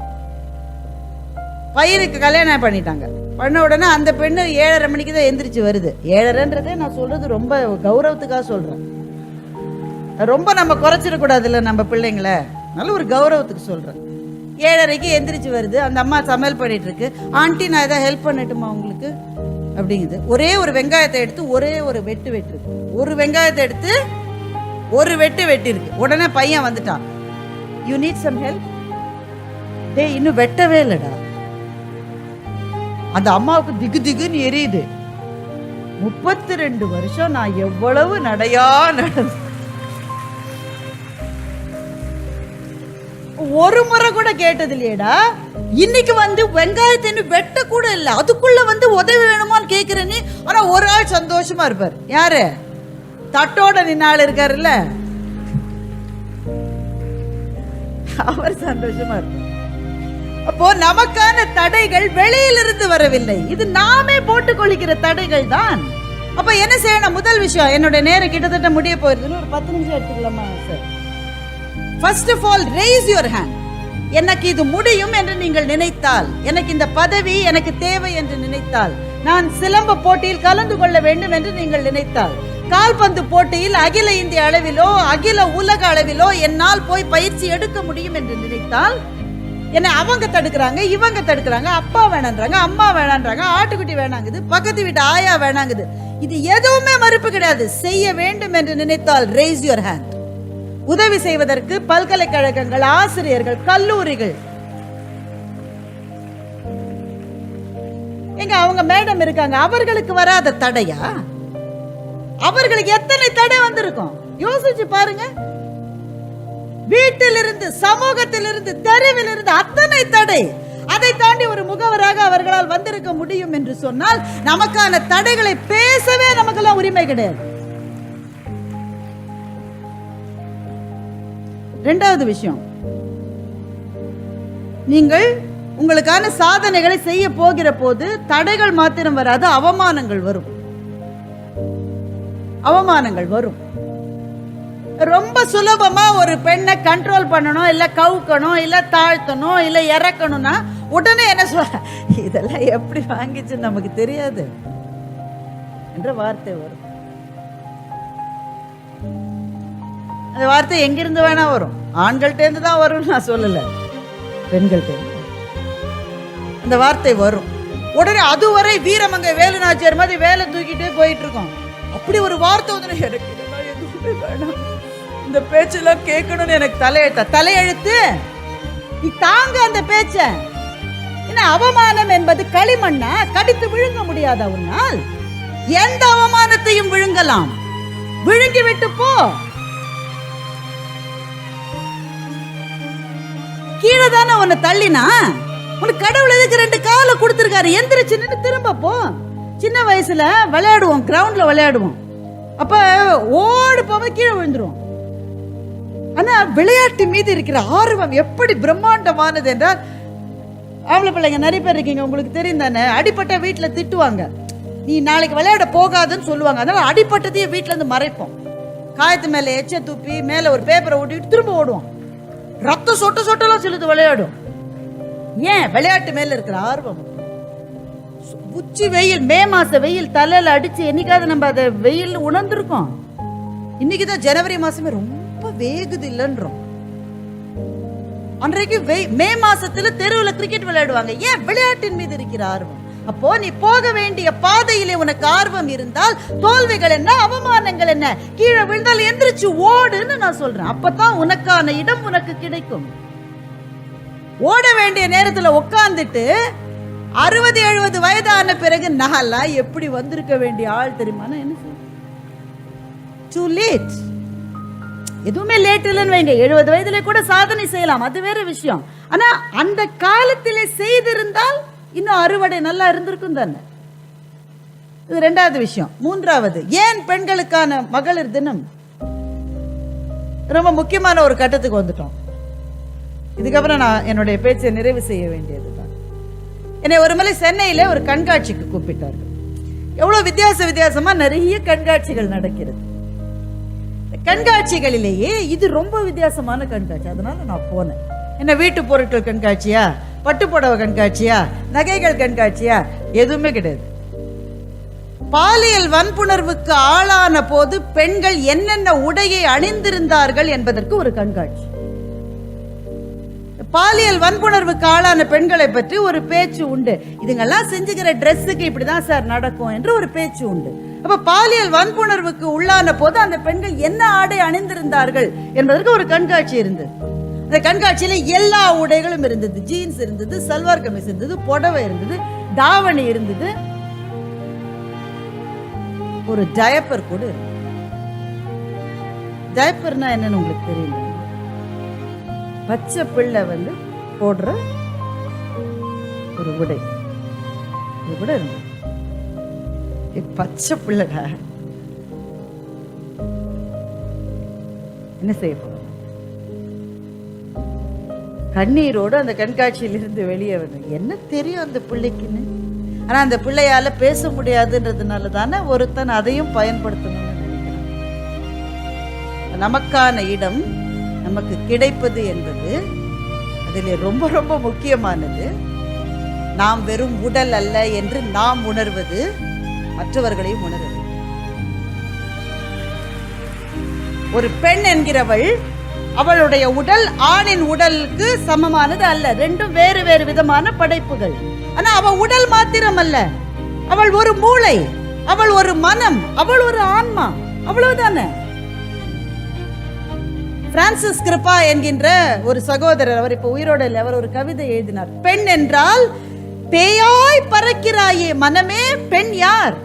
பையனுக்கு கல்யாணம் பண்ணிட்டாங்க. பண்ண உடனே அந்த பெண்ணு 7:30 மணிக்கு தான் எந்திரிச்சு வருது. 7:30ன்றதே நான் சொல்றது ரொம்ப கௌரவத்துக்காக சொல்றேன். ரொம்ப நம்ம குறைச்சிடக்கூடாது இல்லை நம்ம பிள்ளைங்கள, நல்ல ஒரு கௌரவத்துக்கு சொல்றேன். 7:30க்கு எந்திரிச்சு வருது. அந்த அம்மா சமையல் பண்ணிட்டு இருக்கு. ஆண்டி நான் ஏதாவது ஹெல்ப் பண்ணட்டுமா உங்களுக்கு அப்படிங்குது. ஒரே ஒரு வெங்காயத்தை எடுத்து ஒரே ஒரு வெட்டு வெட்டிருக்கு. ஒரு வெங்காயத்தை எடுத்து ஒரு வெட்டு வெட்டிருக்கு. உடனே பையன் வந்துட்டான். You need some help. டே இன்னும் வெட்டவே இல்லடா. அந்த அம்மாவுக்கு திகு திகுன்னு எரியுது. 32 வருஷம் நான் எவ்வளவு நடையா நடந்து ஒரு முறை கூட கேட்டது இல்லையடா. இன்னைக்கு வந்து வெங்காயத்தை வெட்ட கூட இல்லை, அதுக்குள்ள வந்து உதவி வேணுமான்னு கேட்கிறேன்னு. ஆனா ஒரு ஆள் சந்தோஷமா இருப்பார். யாரு? தட்டோட நின்னாள் இருக்காருல்ல, அவர் சந்தோஷமா இருப்பார். அப்போ நமக்கான தடைகள் வெளியிலிருந்து வரவில்லை, இது நாமே போட்டுக் கொள்கிற தடைகள் தான். அப்ப என்ன செய்யணும்? முதல் விஷயம், என்னோட நேரம் கிட்டத்தட்ட முடிய போயிருதுன்னு ஒரு 10 நிமிஷம் எடுத்துக்கலாமா sir? First of all raise your hand. எனக்கு இது முடியும் என்று நீங்கள் நினைத்தால், எனக்கு இந்த பதவி எனக்கு தேவை என்று நினைத்தால், நான் சிலம்ப போட்டியில் கலந்து கொள்ள வேண்டும் என்று நீங்கள் நினைத்தால், கால்பந்து போட்டியில் அகில இந்திய அளவிலோ அகில உலக அளவிலோ என்னால் போய் பயிற்சி எடுக்க முடியும் என்று நினைத்தால், என்ன அவங்க தடுக்கிறாங்க, இவங்க தடுக்கிறாங்க, அப்பா வேணான்றாங்க, அம்மா வேணான்றாங்க, ஆட்டுக்குட்டி வேணாங்குது, பக்கத்து வீட்டு ஆயா வேணாங்குது, இது எதுவுமே மறுப்பு கிடையாது. செய்ய வேண்டும் என்று நினைத்தால் ரேஸ் யுவர் ஹேண்ட். உதவி செய்வதற்கு பல்கலைக்கழகங்கள், ஆசிரியர்கள், கல்லூரிகள், எங்க அவங்க மேடம் இருக்காங்க, அவர்களுக்கு வராத தடையா? அவர்களுக்கு எத்தனை தடை வந்திருக்கும் யோசிச்சு பாருங்க. வீட்டிலிருந்து, சமூகத்திலிருந்து, தெருவிலிருந்து அத்தனை தடை. அதை தாண்டி ஒரு முகவராக அவர்களால் வந்திருக்க முடியும் என்று சொன்னால் நமக்கான தடைகளை பேசவே நமக்கெல்லாம் உரிமை கிடையாது. இரண்டாவது விஷயம், நீங்கள் உங்களுக்கான சாதனைகளை செய்ய போகிற போது தடைகள் மாத்திரம் வராது, அவமானங்கள் வரும். அவமானங்கள் வரும். ரொம்ப சுலபமா ஒரு பெண்ணை கண்ட்ரோல் பண்ணணும், இல்ல கவுக்கணும், இல்ல தாழ்த்தணும், இல்ல இறக்கணும்னா உடனே என்ன சொல்ல, இதெல்லாம் எப்படி வாங்கிச்சு நமக்கு தெரியாது என்ற வார்த்தை வரும். அந்த வார்த்தை எங்கிருந்து வேணா வரும். ஆண்கள்ட்ட இருந்து தான் வரும் நான் சொல்லல, பெண்கள்ட்ட அந்த வார்த்தை வரும். உடனே அதுவரை வீரமங்கை வேலுநாச்சியார் மாதிரி வேலை தூக்கிட்டே போயிட்டு இருக்கோம். அப்படி ஒரு வார்த்தை வந்து எனக்கு இதெல்லாம் எதுவுமே வேணாம், இந்த பேச்செல்லாம் கேட்கணும்னு எனக்கு தலையெழுத்து. நீ தாங்க அந்த பேச்ச. என்ன அவமானம் என்பது களிமண்ணா? கடித்து விழுங்க முடியாத உன்னால்? எந்த அவமானத்தையும் விழுங்கலாம், விழுங்கி விட்டு போ. கீழே தானே உன்னை தள்ளினா, உனக்கு கடவுள் எதுக்கு 2 காலை கொடுத்திருக்காரு? எந்திரிச்சு நின்று திரும்ப போ. சின்ன வயசுல விளையாடுவோம், கிரவுண்ட்ல விளையாடுவோம். அப்ப ஓடு போக கீழே விழுந்துரும். ஆனா விளையாட்டு மீது இருக்கிற ஆர்வம் எப்படி பிரம்மாண்டமானது என்றால், ஆம்பளை பிள்ளைங்க நிறைய பேர் இருக்கீங்க, உங்களுக்கு தெரியும் தானே, அடிப்பட்ட வீட்டுல திட்டுவாங்க, நீ நாளைக்கு விளையாட போகாதுன்னு சொல்லுவாங்க. அதனால அடிப்பட்டதையே வீட்டுல இருந்து மறைப்போம். காயத்து மேல எச்ச தூப்பி மேல ஒரு பேப்பரை ஓட்டிட்டு திரும்ப ஓடுவோம். ரத்தம் சொட்ட சொட்டெல்லாம் செலுத்து விளையாடும். ஏன்? விளையாட்டு மேல இருக்கிற ஆர்வம். உச்சி வெயில், மே மாச வெயில் தலையில அடிச்சு என்னைக்காவது நம்ம அதை வெயில் உணர்ந்திருக்கோம்? இன்னைக்குதான் ஜனவரி மாசமே ரொம்ப வேகுது இல்லன்றோம். அன்றைக்கு மே மாசத்துல தெருவுல கிரிக்கெட் விளையாடுவாங்க. ஏன்? விளையாட்டின் மீது இருக்கிற ஆர்வம். அப்போ நீ போக வேண்டிய பாதையிலே உனக்கு ஆர்வம் இருந்தால் தோல்விகள் என்ன, அவமானங்கள் என்ன, கீழே விழுந்தால் எந்திரிச்சு ஓடுன்னு நான் சொல்றேன். அப்பதான் உனக்கான இடம் உனக்கு கிடைக்கும். ஓட வேண்டிய நேரத்துல உட்கார்ந்துட்டு 60-70 வயதான பிறகு நான் எப்படி வந்திருக்க வேண்டிய ஆள் தெரியுமா, என்ன சொல்ற, டூ லேட். எதுவுமே லேட் இல்லைன்னு வைங்க, 70 வயதுல கூட சாதனை செய்யலாம், அது வேற விஷயம். ஆனா அந்த காலத்திலே செய்திருந்தால் இன்னும் அறுவடை நல்லா இருந்திருக்கும் தானே. இது ரெண்டாவது விஷயம். மூன்றாவது, ஏன் பெண்களுக்கான மகளிர் தினம்? ரொம்ப முக்கியமான ஒரு கட்டத்துக்கு வந்துட்டோம். இதுக்கப்புறம் நான் என்னுடைய பேச்சை நிறைவு செய்ய வேண்டியதுதான். என்னை ஒரு முறை சென்னையில ஒரு கண்காட்சிக்கு கூப்பிட்டார்கள். எவ்வளவு வித்தியாசமா நிறைய கண்காட்சிகள் நடக்கிறது. கண்காட்சிகளிலேயே இது ரொம்ப வித்தியாசமான கண்காட்சி. அதனால நான் போனேன். என்ன வீட்டு பொருட்கள் கண்காட்சியா, பட்டுப்புடவை கண்காட்சியா, நகைகள் கண்காட்சியா, எதுவுமே கிடையாது. பாலியல் வன்புணர்வுக்கு ஆளான போது பெண்கள் என்னென்ன உடையை அணிந்திருந்தார்கள் என்பதற்கு ஒரு கண்காட்சி. பாலியல் வன்புணர்வுக்கு ஆளான பெண்களை பற்றி ஒரு பேச்சு உண்டு. இதுங்கெல்லாம் செஞ்சுக்கிற ட்ரெஸ்ஸுக்கு இப்படிதான் சார் நடக்கும் என்று ஒரு பேச்சு உண்டு. அப்ப பாலியல் வன்புணர்வுக்கு உள்ளான போது அந்த பெண்கள் என்ன ஆடை அணிந்திருந்தார்கள் என்பதற்கு ஒரு கண்காட்சி இருந்தது. அந்த கண்காட்சியில எல்லா உடைகளும் இருந்தது. ஜீன்ஸ் இருந்தது, சல்வார் கமிஸ் இருந்தது, புடவை இருந்தது, தாவணி இருந்தது, ஒரு டயப்பர் கூட இருந்தது. டயப்பர்னா என்னன்னு உங்களுக்கு தெரியல? பச்சை பிள்ளை போடுற ஒரு உடை, இது கூட இருந்தது. பச்சை பிள்ளைடா, என்ன செய்ய போறோம்? கண்ணீரோடு அந்த கண்காட்சியிலிருந்து வெளியே வந்து என்ன தெரியும் அந்த பிள்ளைக்குன்னு. ஆனா அந்த பிள்ளையால பேச முடியாதுன்றதுனால தானே ஒருத்தன் அதையும் பயன்படுத்தணும்னு நினைக்கிறான். நமக்கான இடம் நமக்கு கிடைப்பது என்பது அதிலே ரொம்ப ரொம்ப முக்கியமானது. நாம் வெறும் உடல் அல்ல என்று நாம் உணர்வது மற்றவர்களையும் உணர வேண்டும். ஒரு பெண் என்கிறவள் அவளுடைய உடல் ஆணின் உடலுக்கு சமமானது அல்ல. ரெண்டும் வேறு வேறு விதமான படைப்புகள். ஆனா அவள் உடல் மாத்திரம் அல்ல, அவள் ஒரு மூளை, அவள் ஒரு மனம், அவள் ஒரு ஆன்மா, அவ்வளவுதானே. பிரான்சிஸ் கிருபா என்கின்ற ஒரு சகோதரர், அவர் இப்ப உயிரோடு இல்லை, அவர் ஒரு கவிதை எழுதினார். பெண் என்றால் பேயாய் பறக்கிறாயே மனமே, பெண் யார்?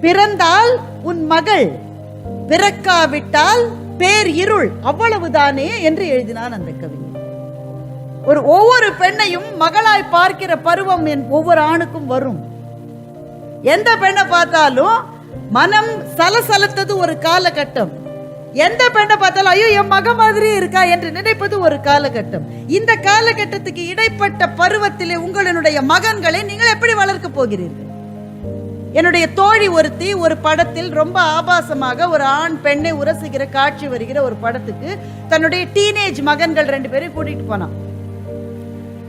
பிறந்தால் உன் மகள், பிறக்காவிட்டால் பேர் இருள், அவ்வளவுதானே என்று எழுதினான் அந்த கவிஞர். ஒவ்வொரு பெண்ணையும் மகளாய் பார்க்கிற பருவம் ஒவ்வொரு ஆணுக்கும் வரும். எந்த பெண்ணை பார்த்தாலும் மனம் சலசலத்தது ஒரு காலகட்டம். எந்த பெண்ணை பார்த்தாலும் ஐயோ என் மக மாதிரி இருக்கா என்று நினைப்பது ஒரு காலகட்டம். இந்த காலகட்டத்துக்கு இடைப்பட்ட பருவத்திலே உங்களுடைய மகன்களை நீங்கள் எப்படி வளர்க்க போகிறீர்கள்? என்னுடைய தோழி ஒருத்தி ஒரு படத்தில் ரொம்ப ஆபாசமாக ஒரு ஆண் பெண்ணை உரசுகிற காட்சி வருகிற ஒரு படத்துக்கு தன்னுடைய டீனேஜ் மகன்கள் 2 பேரையும் கூட்டிட்டு போனான்.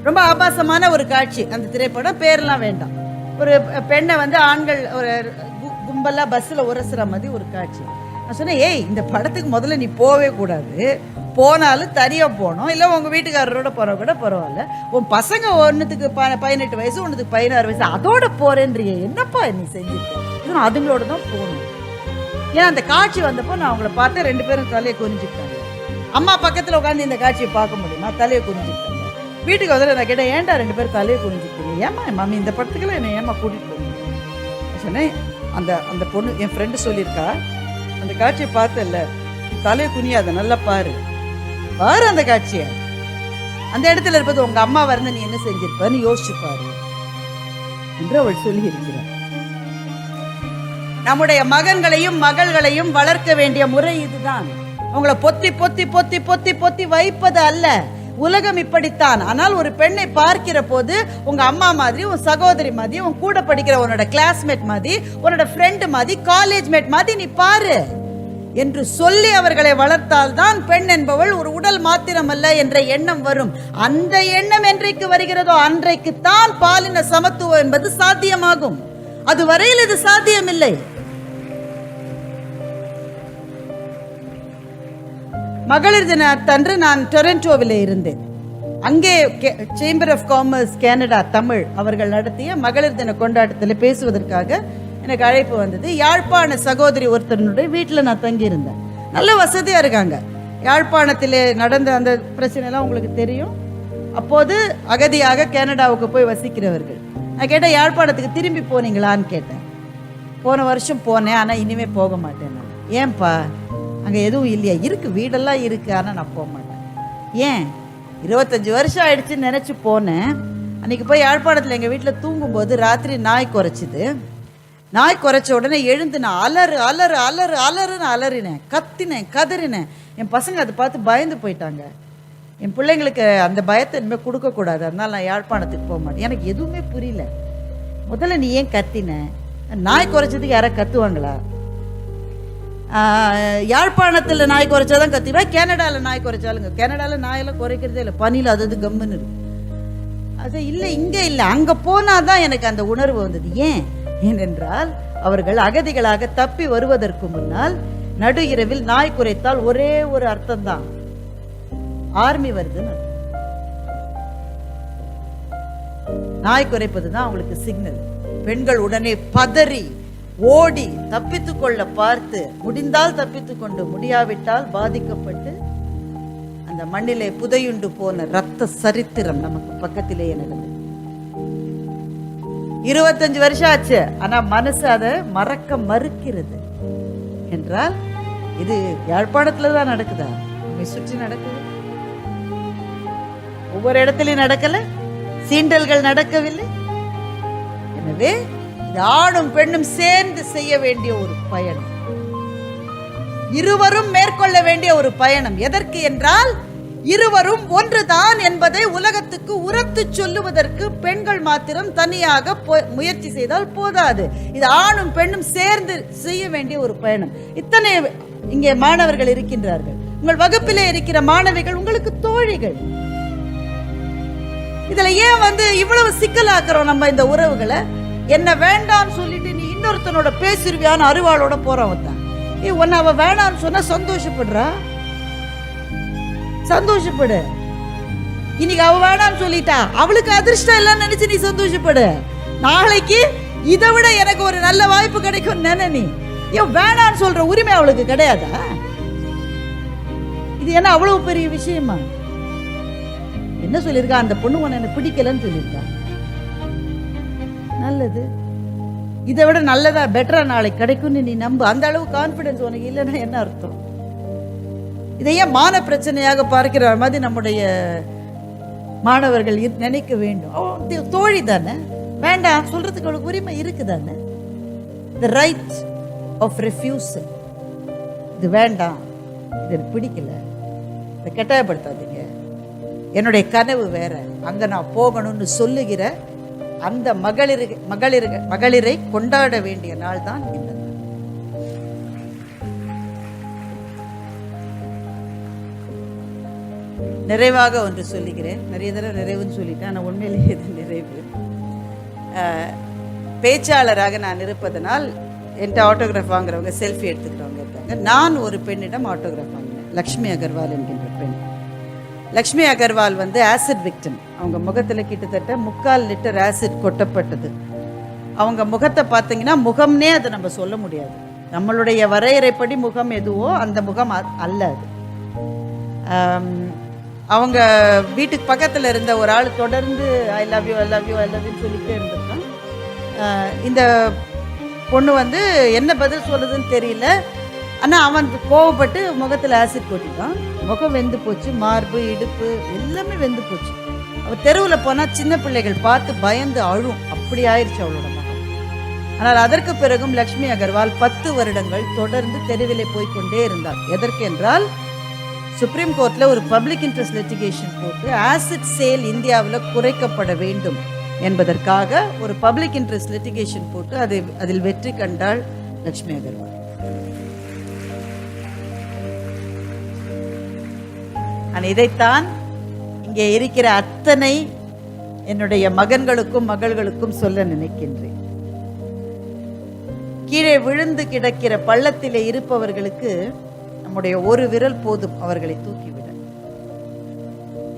ரொம்ப ஆபாசமான ஒரு காட்சி அந்த திரைப்படம், பேரெல்லாம் வேண்டாம். ஒரு பெண்ணை ஆண்கள் ஒரு கும்பலா பஸ்ல உரசுற மாதிரி ஒரு காட்சி. நான் சொன்னேன், ஏய் இந்த படத்துக்கு முதல்ல நீ போவே கூடாது, போனாலும் தனியாக போனோம், இல்லை உங்கள் வீட்டுக்காரரோட போகிற கூட பரவாயில்ல. உன் பசங்க ஒன்றுத்துக்கு 18 வயசு, ஒன்றுத்துக்கு 16 வயசு, அதோட போகிறேன்றிய என்னப்பா நீ செஞ்சுருக்கேன்? அதுங்களோட தான் போகணும். ஏன்னா அந்த காட்சி வந்தப்போ நான் அவங்கள பார்த்தேன், 2 பேரும் தலையை குறிஞ்சிக்கிட்டாங்க. அம்மா பக்கத்தில் உட்காந்து இந்த காட்சியை பார்க்க முடியுமா? தலையை குறிஞ்சிக்கிட்டாங்க. வீட்டுக்கு வந்து நான் கேட்டேன், ஏன்டா 2 பேரும் தலையை குறிஞ்சிக்கிட்டீங்க? ஏமா மாமி இந்த படத்துக்கெல்லாம் என்னை ஏமா கூட்டிகிட்டு போனீங்க? சொன்னேன், அந்த பொண்ணு என் ஃப்ரெண்டு சொல்லியிருக்கா, அந்த காட்சியை பார்த்தல, தலையை குனியாத, நல்லா பாரு பாரு அந்த காட்சியை. அந்த இடத்துல இருப்பது உங்க அம்மா வரந்து நீ என்ன செஞ்சிருப்பான்னு யோசிச்சு பாரு என்று அவள் சொல்லி இருக்கிறார். நம்முடைய மகன்களையும் மகள்களையும் வளர்க்க வேண்டிய முறை இதுதான். அவங்களை பொத்தி பொத்தி பொத்தி பொத்தி பொத்தி வைப்பது அல்ல. உலகம் இப்படித்தான். ஆனால் ஒரு பெண்ணை பார்க்கிற போது உங்க அம்மா மாதிரி, உன் சகோதரி மாதிரி, உன் கூட படிக்கிற உன்னோட கிளாஸ்மேட் மாதிரி, உன்னோட ஃப்ரெண்டு மாதிரி, காலேஜ் மேட் மாதிரி நீ பாரு என்று சொல்லி அவர்களை வளர்த்தால் தான் பெண் என்பவள் ஒரு உடல் மாத்திரமல்ல என்ற எண்ணம் வரும். அந்த எண்ணம் என்றைக்கு வருகிறதோ அன்றைக்கு தான் பாலின சமத்துவம் என்பது சாத்தியமாகும். அது வரையில் இது சாத்தியமில்லை. மகளிர் தினத்தன்று நான் டொரண்டோவில் இருந்தேன். அங்கே chamber of commerce Canada Tamil அவர்கள் நடத்திய மகளிர் தின கொண்டாட்டத்தில் பேசுவதற்காக எனக்கு அழைப்பு வந்தது. யாழ்ப்பாண சகோதரி ஒருத்தருடைய வீட்டில் நான் தங்கியிருந்தேன். நல்ல வசதியாக இருக்காங்க. யாழ்ப்பாணத்தில் நடந்த அந்த பிரச்சனைலாம் உங்களுக்கு தெரியும். அப்போது அகதியாக கனடாவுக்கு போய் வசிக்கிறவர்கள். நான் கேட்டேன், யாழ்ப்பாணத்துக்கு திரும்பி போனீங்களான்னு கேட்டேன். போன வருஷம் போனேன், ஆனால் இனிமேல் போக மாட்டேன். ஏன்பா? அங்கே எதுவும் இல்லையா? இருக்குது, வீடெல்லாம் இருக்குது, ஆனால் நான் போக மாட்டேன். ஏன்? 25 வருஷம் ஆயிடுச்சுன்னு நினச்சி போனேன். அன்றைக்கி போய் யாழ்ப்பாணத்தில் எங்கள் வீட்டில் தூங்கும்போது ராத்திரி நாய் குறைச்சிது. நாய் குறைச்ச உடனே எழுந்து நான் அலறுன்னு அலறினேன், கத்தினேன், கதறினேன். என் பசங்க அதை பார்த்து பயந்து போயிட்டாங்க. என் பிள்ளைங்களுக்கு அந்த பயத்தை இனிமேல் கொடுக்கக்கூடாது, அதனால நான் யாழ்ப்பாணத்துக்கு போக மாட்டேன். எனக்கு எதுவுமே புரியல. முதல்ல நீ ஏன் கத்தின? நாய் குறைச்சதுக்கு யாராவது கத்துவாங்களா? யாழ்ப்பாணத்தில் நாய் குறைச்சாதான் கத்திவா, கனடாவில் நாய் குறைச்சாலுங்க. கனடாவில் நாயெல்லாம் குறைக்கிறதே இல்லை, பனியில் அது கம்முன்னு இருக்கு. அது இல்லை, இங்கே இல்லை, அங்கே போனாதான் எனக்கு அந்த உணர்வு வந்தது. ஏனென்றால் அவர்கள் அகதிகளாக தப்பி வருவதற்கு முன்னால் நடு இரவில் நாய் குறைத்தால் ஒரே ஒரு அர்த்தம் தான், ஆர்மி வருதுன்னு. நாய் குறைப்பது தான் அவங்களுக்கு சிக்னல். பெண்கள் உடனே பதறி ஓடி தப்பித்துக் கொள்ள பார்த்து, முடிந்தால் தப்பித்துக் கொண்டு, முடியாவிட்டால் பாதிக்கப்பட்டு அந்த மண்ணிலே புதையுண்டு போன ரத்த சரித்திரம் நமக்கு பக்கத்திலேயே நடந்தது. 25 வருஷம் ஆச்சு, ஆனா மனசு அதை மறக்க மறுக்கிறது. என்றால் இது யாழ்ப்பாணத்துலதான் நடக்குதா? நம்மை சுற்றி நடக்குது, ஒவ்வொரு இடத்துலயும் நடக்கல, சீண்டல்கள் நடக்கவில்லை. எனவே ஆணும் பெண்ணும் சேர்ந்து செய்ய வேண்டிய ஒரு பயணம், இருவரும் மேற்கொள்ள வேண்டிய ஒரு பயணம். எதற்கு என்றால் இருவரும் ஒன்றுதான் என்பதை உலகத்துக்கு உரத்து சொல்லுவதற்கு பெண்கள் மாத்திரம் தனியாக முயற்சி செய்தால் போதாது. இது ஆணும் பெண்ணும் சேர்ந்து செய்ய வேண்டிய ஒரு பயணம். இத்தனை இங்கே மாணவர்கள் இருக்கின்றார்கள், உங்கள் வகுப்பிலே இருக்கிற மாணவிகள் உங்களுக்கு தோழிகள். இதுல ஏன் இவ்வளவு சிக்கலாக்குறோம் நம்ம இந்த உறவுகளை? என்ன வேண்டான்னு சொல்லிட்டு நீ இன்னொருத்தனோட பேசிருவியான்னு அருவாளோட போறவன் தான். உன்னை அவ வேணான்னு சொன்னா சந்தோஷப்படுறா, சந்தோஷப்படு. இன்னைக்கு அவ வேணான்னு சொல்லிட்டா, அவளுக்கு அதிர்ஷ்டம் இல்லைன்னு நினைச்சு நீ சந்தோஷப்படு. நாளைக்கு இதை விட எனக்கு ஒரு நல்ல வாய்ப்பு கிடைக்கும் நினை. நீ ஏன் வேணான்னு சொல்ற உரிமை அவளுக்கு கிடையாதா? இது என்ன அவ்வளவு பெரிய விஷயமா? என்ன சொல்லியிருக்கா? அந்த பொண்ணு உன்னை எனக்கு பிடிக்கலன்னு சொல்லியிருக்கா. நல்லது, இதை விட நல்லதா பெட்டரா நாளைக்கு கிடைக்கும்னு நீ நம்பு. அந்த அளவு கான்பிடன்ஸ் உனக்கு இல்லைன்னா என்ன அர்த்தம்? இதையே மான பிரச்சனையாக பார்க்கிற மாதிரி நம்முடைய மாணவர்கள் நினைக்க வேண்டும். தோழி தானே, வேண்டாம் சொல்றதுக்கு அவளுக்கு உரிமை இருக்குதானே. The right of refusal. இது வேண்டாம், இது எனக்கு பிடிக்கல, இதை கட்டாயப்படுத்தாதீங்க, என்னுடைய கனவு வேற, அங்க நான் போகணும்னு சொல்லுகிற அந்த மகளிரை கொண்டாட வேண்டிய நாள் தான் இந்த நாள். நிறைவாக ஒன்று சொல்லுகிறேன். நிறைய தடவை நிறைவுன்னு சொல்லிட்டேன், ஆனால் உண்மையிலேயே இது நிறைவு. பேச்சாளராக நான் இருப்பதனால் என்கிட்ட ஆட்டோகிராஃப் வாங்குறவங்க, செல்ஃபி எடுத்துக்கிறவங்க இருக்காங்க. நான் ஒரு பெண்ணிடம் ஆட்டோகிராஃப் வாங்கினேன், லக்ஷ்மி அகர்வால் என்கின்ற பெண். Lakshmi Agarwal acid victim. அவங்க முகத்தில் கிட்டத்தட்ட 3/4 லிட்டர் ஆசிட் கொட்டப்பட்டது. அவங்க முகத்தை பார்த்தீங்கன்னா, முகம்னே அதை நம்ம சொல்ல முடியாது. நம்மளுடைய வரையறைப்படி முகம் எதுவோ அந்த முகம் அல்ல அது. அவங்க வீட்டுக்கு பக்கத்தில் இருந்த ஒரு ஆள் தொடர்ந்து I love you, I love you, I love யூன்னு சொல்லிக்கிட்டே இருந்திருக்கான். இந்த பொண்ணு என்ன பதில் சொல்லுதுன்னு தெரியல. ஆனால் அவன் கோவப்பட்டு முகத்தில் ஆசிட் கொட்டிட்டான். முகம் வெந்து போச்சு, மார்பு, இடுப்பு எல்லாமே வெந்து போச்சு. அவள் தெருவில் போனால் சின்ன பிள்ளைகள் பார்த்து பயந்து அழும், அப்படி ஆயிடுச்சு அவளோட முகம். ஆனால் அதற்கு பிறகும் லக்ஷ்மி அகர்வால் 10 வருடங்கள் தொடர்ந்து தெருவிலே போய்கொண்டே இருந்தார். எதற்கென்றால் சுப்ரீம் கோர்ட்டில் ஒரு பப்ளிக் இன்ட்ரெஸ்ட் லிட்டிகேஷன் போட்டு ஆசிட் சேல் இந்தியாவில் குறைக்கப்பட வேண்டும் என்பதற்காக ஒரு பப்ளிக் இன்ட்ரெஸ்ட் லிட்டிகேஷன் போட்டு அதில் வெற்றி கண்டாள் லக்ஷ்மி அகர்வால். நான் இதைத்தான் இங்கே இருக்கிற அத்தனை என்னுடைய மகன்களுக்கும் மகள்களுக்கும் சொல்ல நினைக்கின்றேன். கீழே விழுந்து கிடக்கிற பள்ளத்திலே இருப்பவர்களுக்கு நம்முடைய ஒரு விரல் போதும் அவர்களை தூக்கிவிட.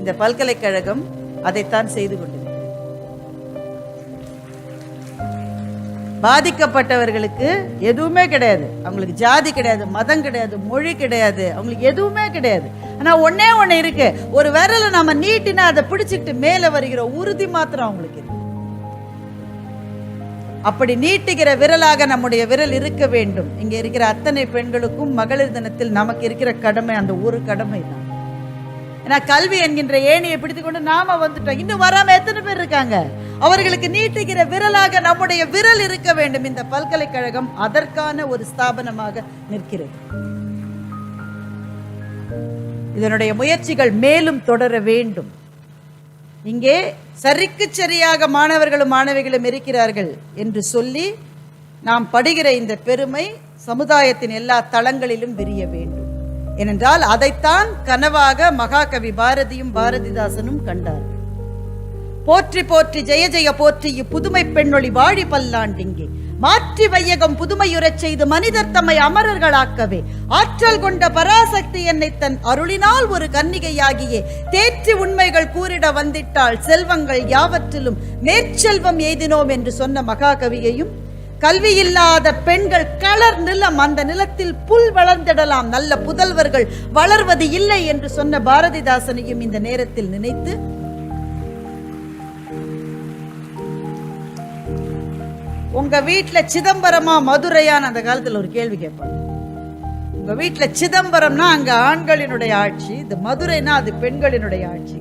இந்த பல்கலைக்கழகம் அதைத்தான் செய்து கொண்டிருக்கிறது. பாதிக்கப்பட்டவர்களுக்கு எதுவுமே கிடையாது. அவங்களுக்கு ஜாதி கிடையாது, மதம் கிடையாது, மொழி கிடையாது, அவங்களுக்கு எதுவுமே கிடையாது. ஆனா ஒன்னே ஒண்ணு இருக்கு, ஒரு விரலை நம்ம நீட்டினா அதை பிடிச்சிட்டு மேல வருகிற உறுதி மாத்திரம் அவங்களுக்கு இருக்கு. அப்படி நீட்டுகிற விரலாக நம்முடைய விரல் இருக்க வேண்டும். இங்க இருக்கிற அத்தனை பெண்களுக்கும் மகளிர் தினத்தில் நமக்கு இருக்கிற கடமை அந்த ஒரு கடமை தான். ஏன்னா கல்வி என்கின்ற ஏணியை பிடித்துக்கொண்டு நாம வந்துட்டோம். இன்னும் வராம எத்தனை பேர் இருக்காங்க? அவர்களுக்கு நீட்டுகிற விரலாக நம்முடைய விரல் இருக்க வேண்டும். இந்த பல்கலைக்கழகம் அதற்கான ஒரு ஸ்தாபனமாக நிற்கிறது. இதனுடைய முயற்சிகள் மேலும் தொடர வேண்டும். இங்கே சரிக்கு சரியாக மாணவர்களும் மாணவிகளும் இருக்கிறார்கள் என்று சொல்லி நாம் படுகிற இந்த பெருமை சமுதாயத்தின் எல்லா தளங்களிலும் விரிய வேண்டும். ஏனென்றால் அதைத்தான் கனவாக மகாகவி பாரதியும் பாரதிதாசனும் கண்டார்கள். போற்றி போற்றி ஜெய ஜெய போற்றி புதுமை பெண்ணொளி வாழி பல்லாண்டிங்கே மாற்றி வையகம் புதுமையுறச் செய்து மனிதர் தம்மை அமரர்களாக்கவே ஆற்றல் கொண்ட பராசக்தி என்னை தன் அருளினால் ஒரு கன்னிகையாகியே தேற்றி உண்மைகள் கூறிட வந்திட்டாள் செல்வங்கள் யாவற்றிலும் மேற்செல்வம் எய்தினோம் என்று சொன்ன மகாகவியையும், கல்வி இல்லாத பெண்கள் களர் நிலம், அந்த நிலத்தில் புல் வளர்ந்திடலாம், நல்ல புதல்வர்கள் வளர்வது இல்லை என்று சொன்ன பாரதிதாசனையும் இந்த நேரத்தில் நினைத்து, உங்க வீட்டுல சிதம்பரமா மதுரையான்னு அந்த காலத்துல ஒரு கேள்வி கேட்பாங்க. உங்க வீட்டுல சிதம்பரம்னா அங்க ஆண்களினுடைய ஆட்சி, இது மதுரைனா அது பெண்களினுடைய ஆட்சி.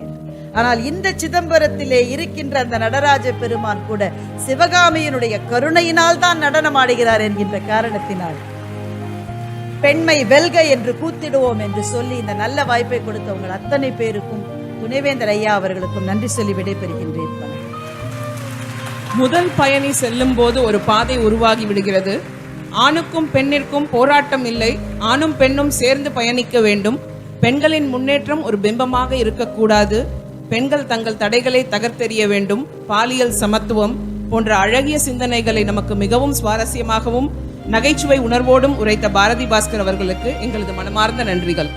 ஆனால் இந்த சிதம்பரத்திலே இருக்கின்ற அந்த நடராஜ பெருமான் கூட சிவகாமியினுடைய கருணையினால் தான் நடனம் ஆடுகிறார் என்கின்ற காரணத்தினால் பெண்மை வெல்க என்று கூத்திடுவோம் என்று சொல்லி இந்த நல்ல வாய்ப்பை கொடுத்தவங்க அத்தனை பேருக்கும் துணைவேந்தர் ஐயா அவர்களுக்கும் நன்றி சொல்லி விடைபெறுகின்றேன். முதல் பயணி செல்லும் போது ஒரு பாதை உருவாகி விடுகிறது. ஆணுக்கும் பெண்ணிற்கும் போராட்டம் இல்லை, ஆணும் பெண்ணும் சேர்ந்து பயணிக்க வேண்டும். பெண்களின் முன்னேற்றம் ஒரு பிம்பமாக இருக்கக்கூடாது. பெண்கள் தங்கள் தடைகளை தகர்த்தெறிய வேண்டும். பாலியல் சமத்துவம் போன்ற அழகிய சிந்தனைகளை நமக்கு மிகவும் சுவாரஸ்யமாகவும் நகைச்சுவை உணர்வோடும் உரைத்த பாரதி பாஸ்கர் அவர்களுக்கு எங்களது மனமார்ந்த நன்றிகள்.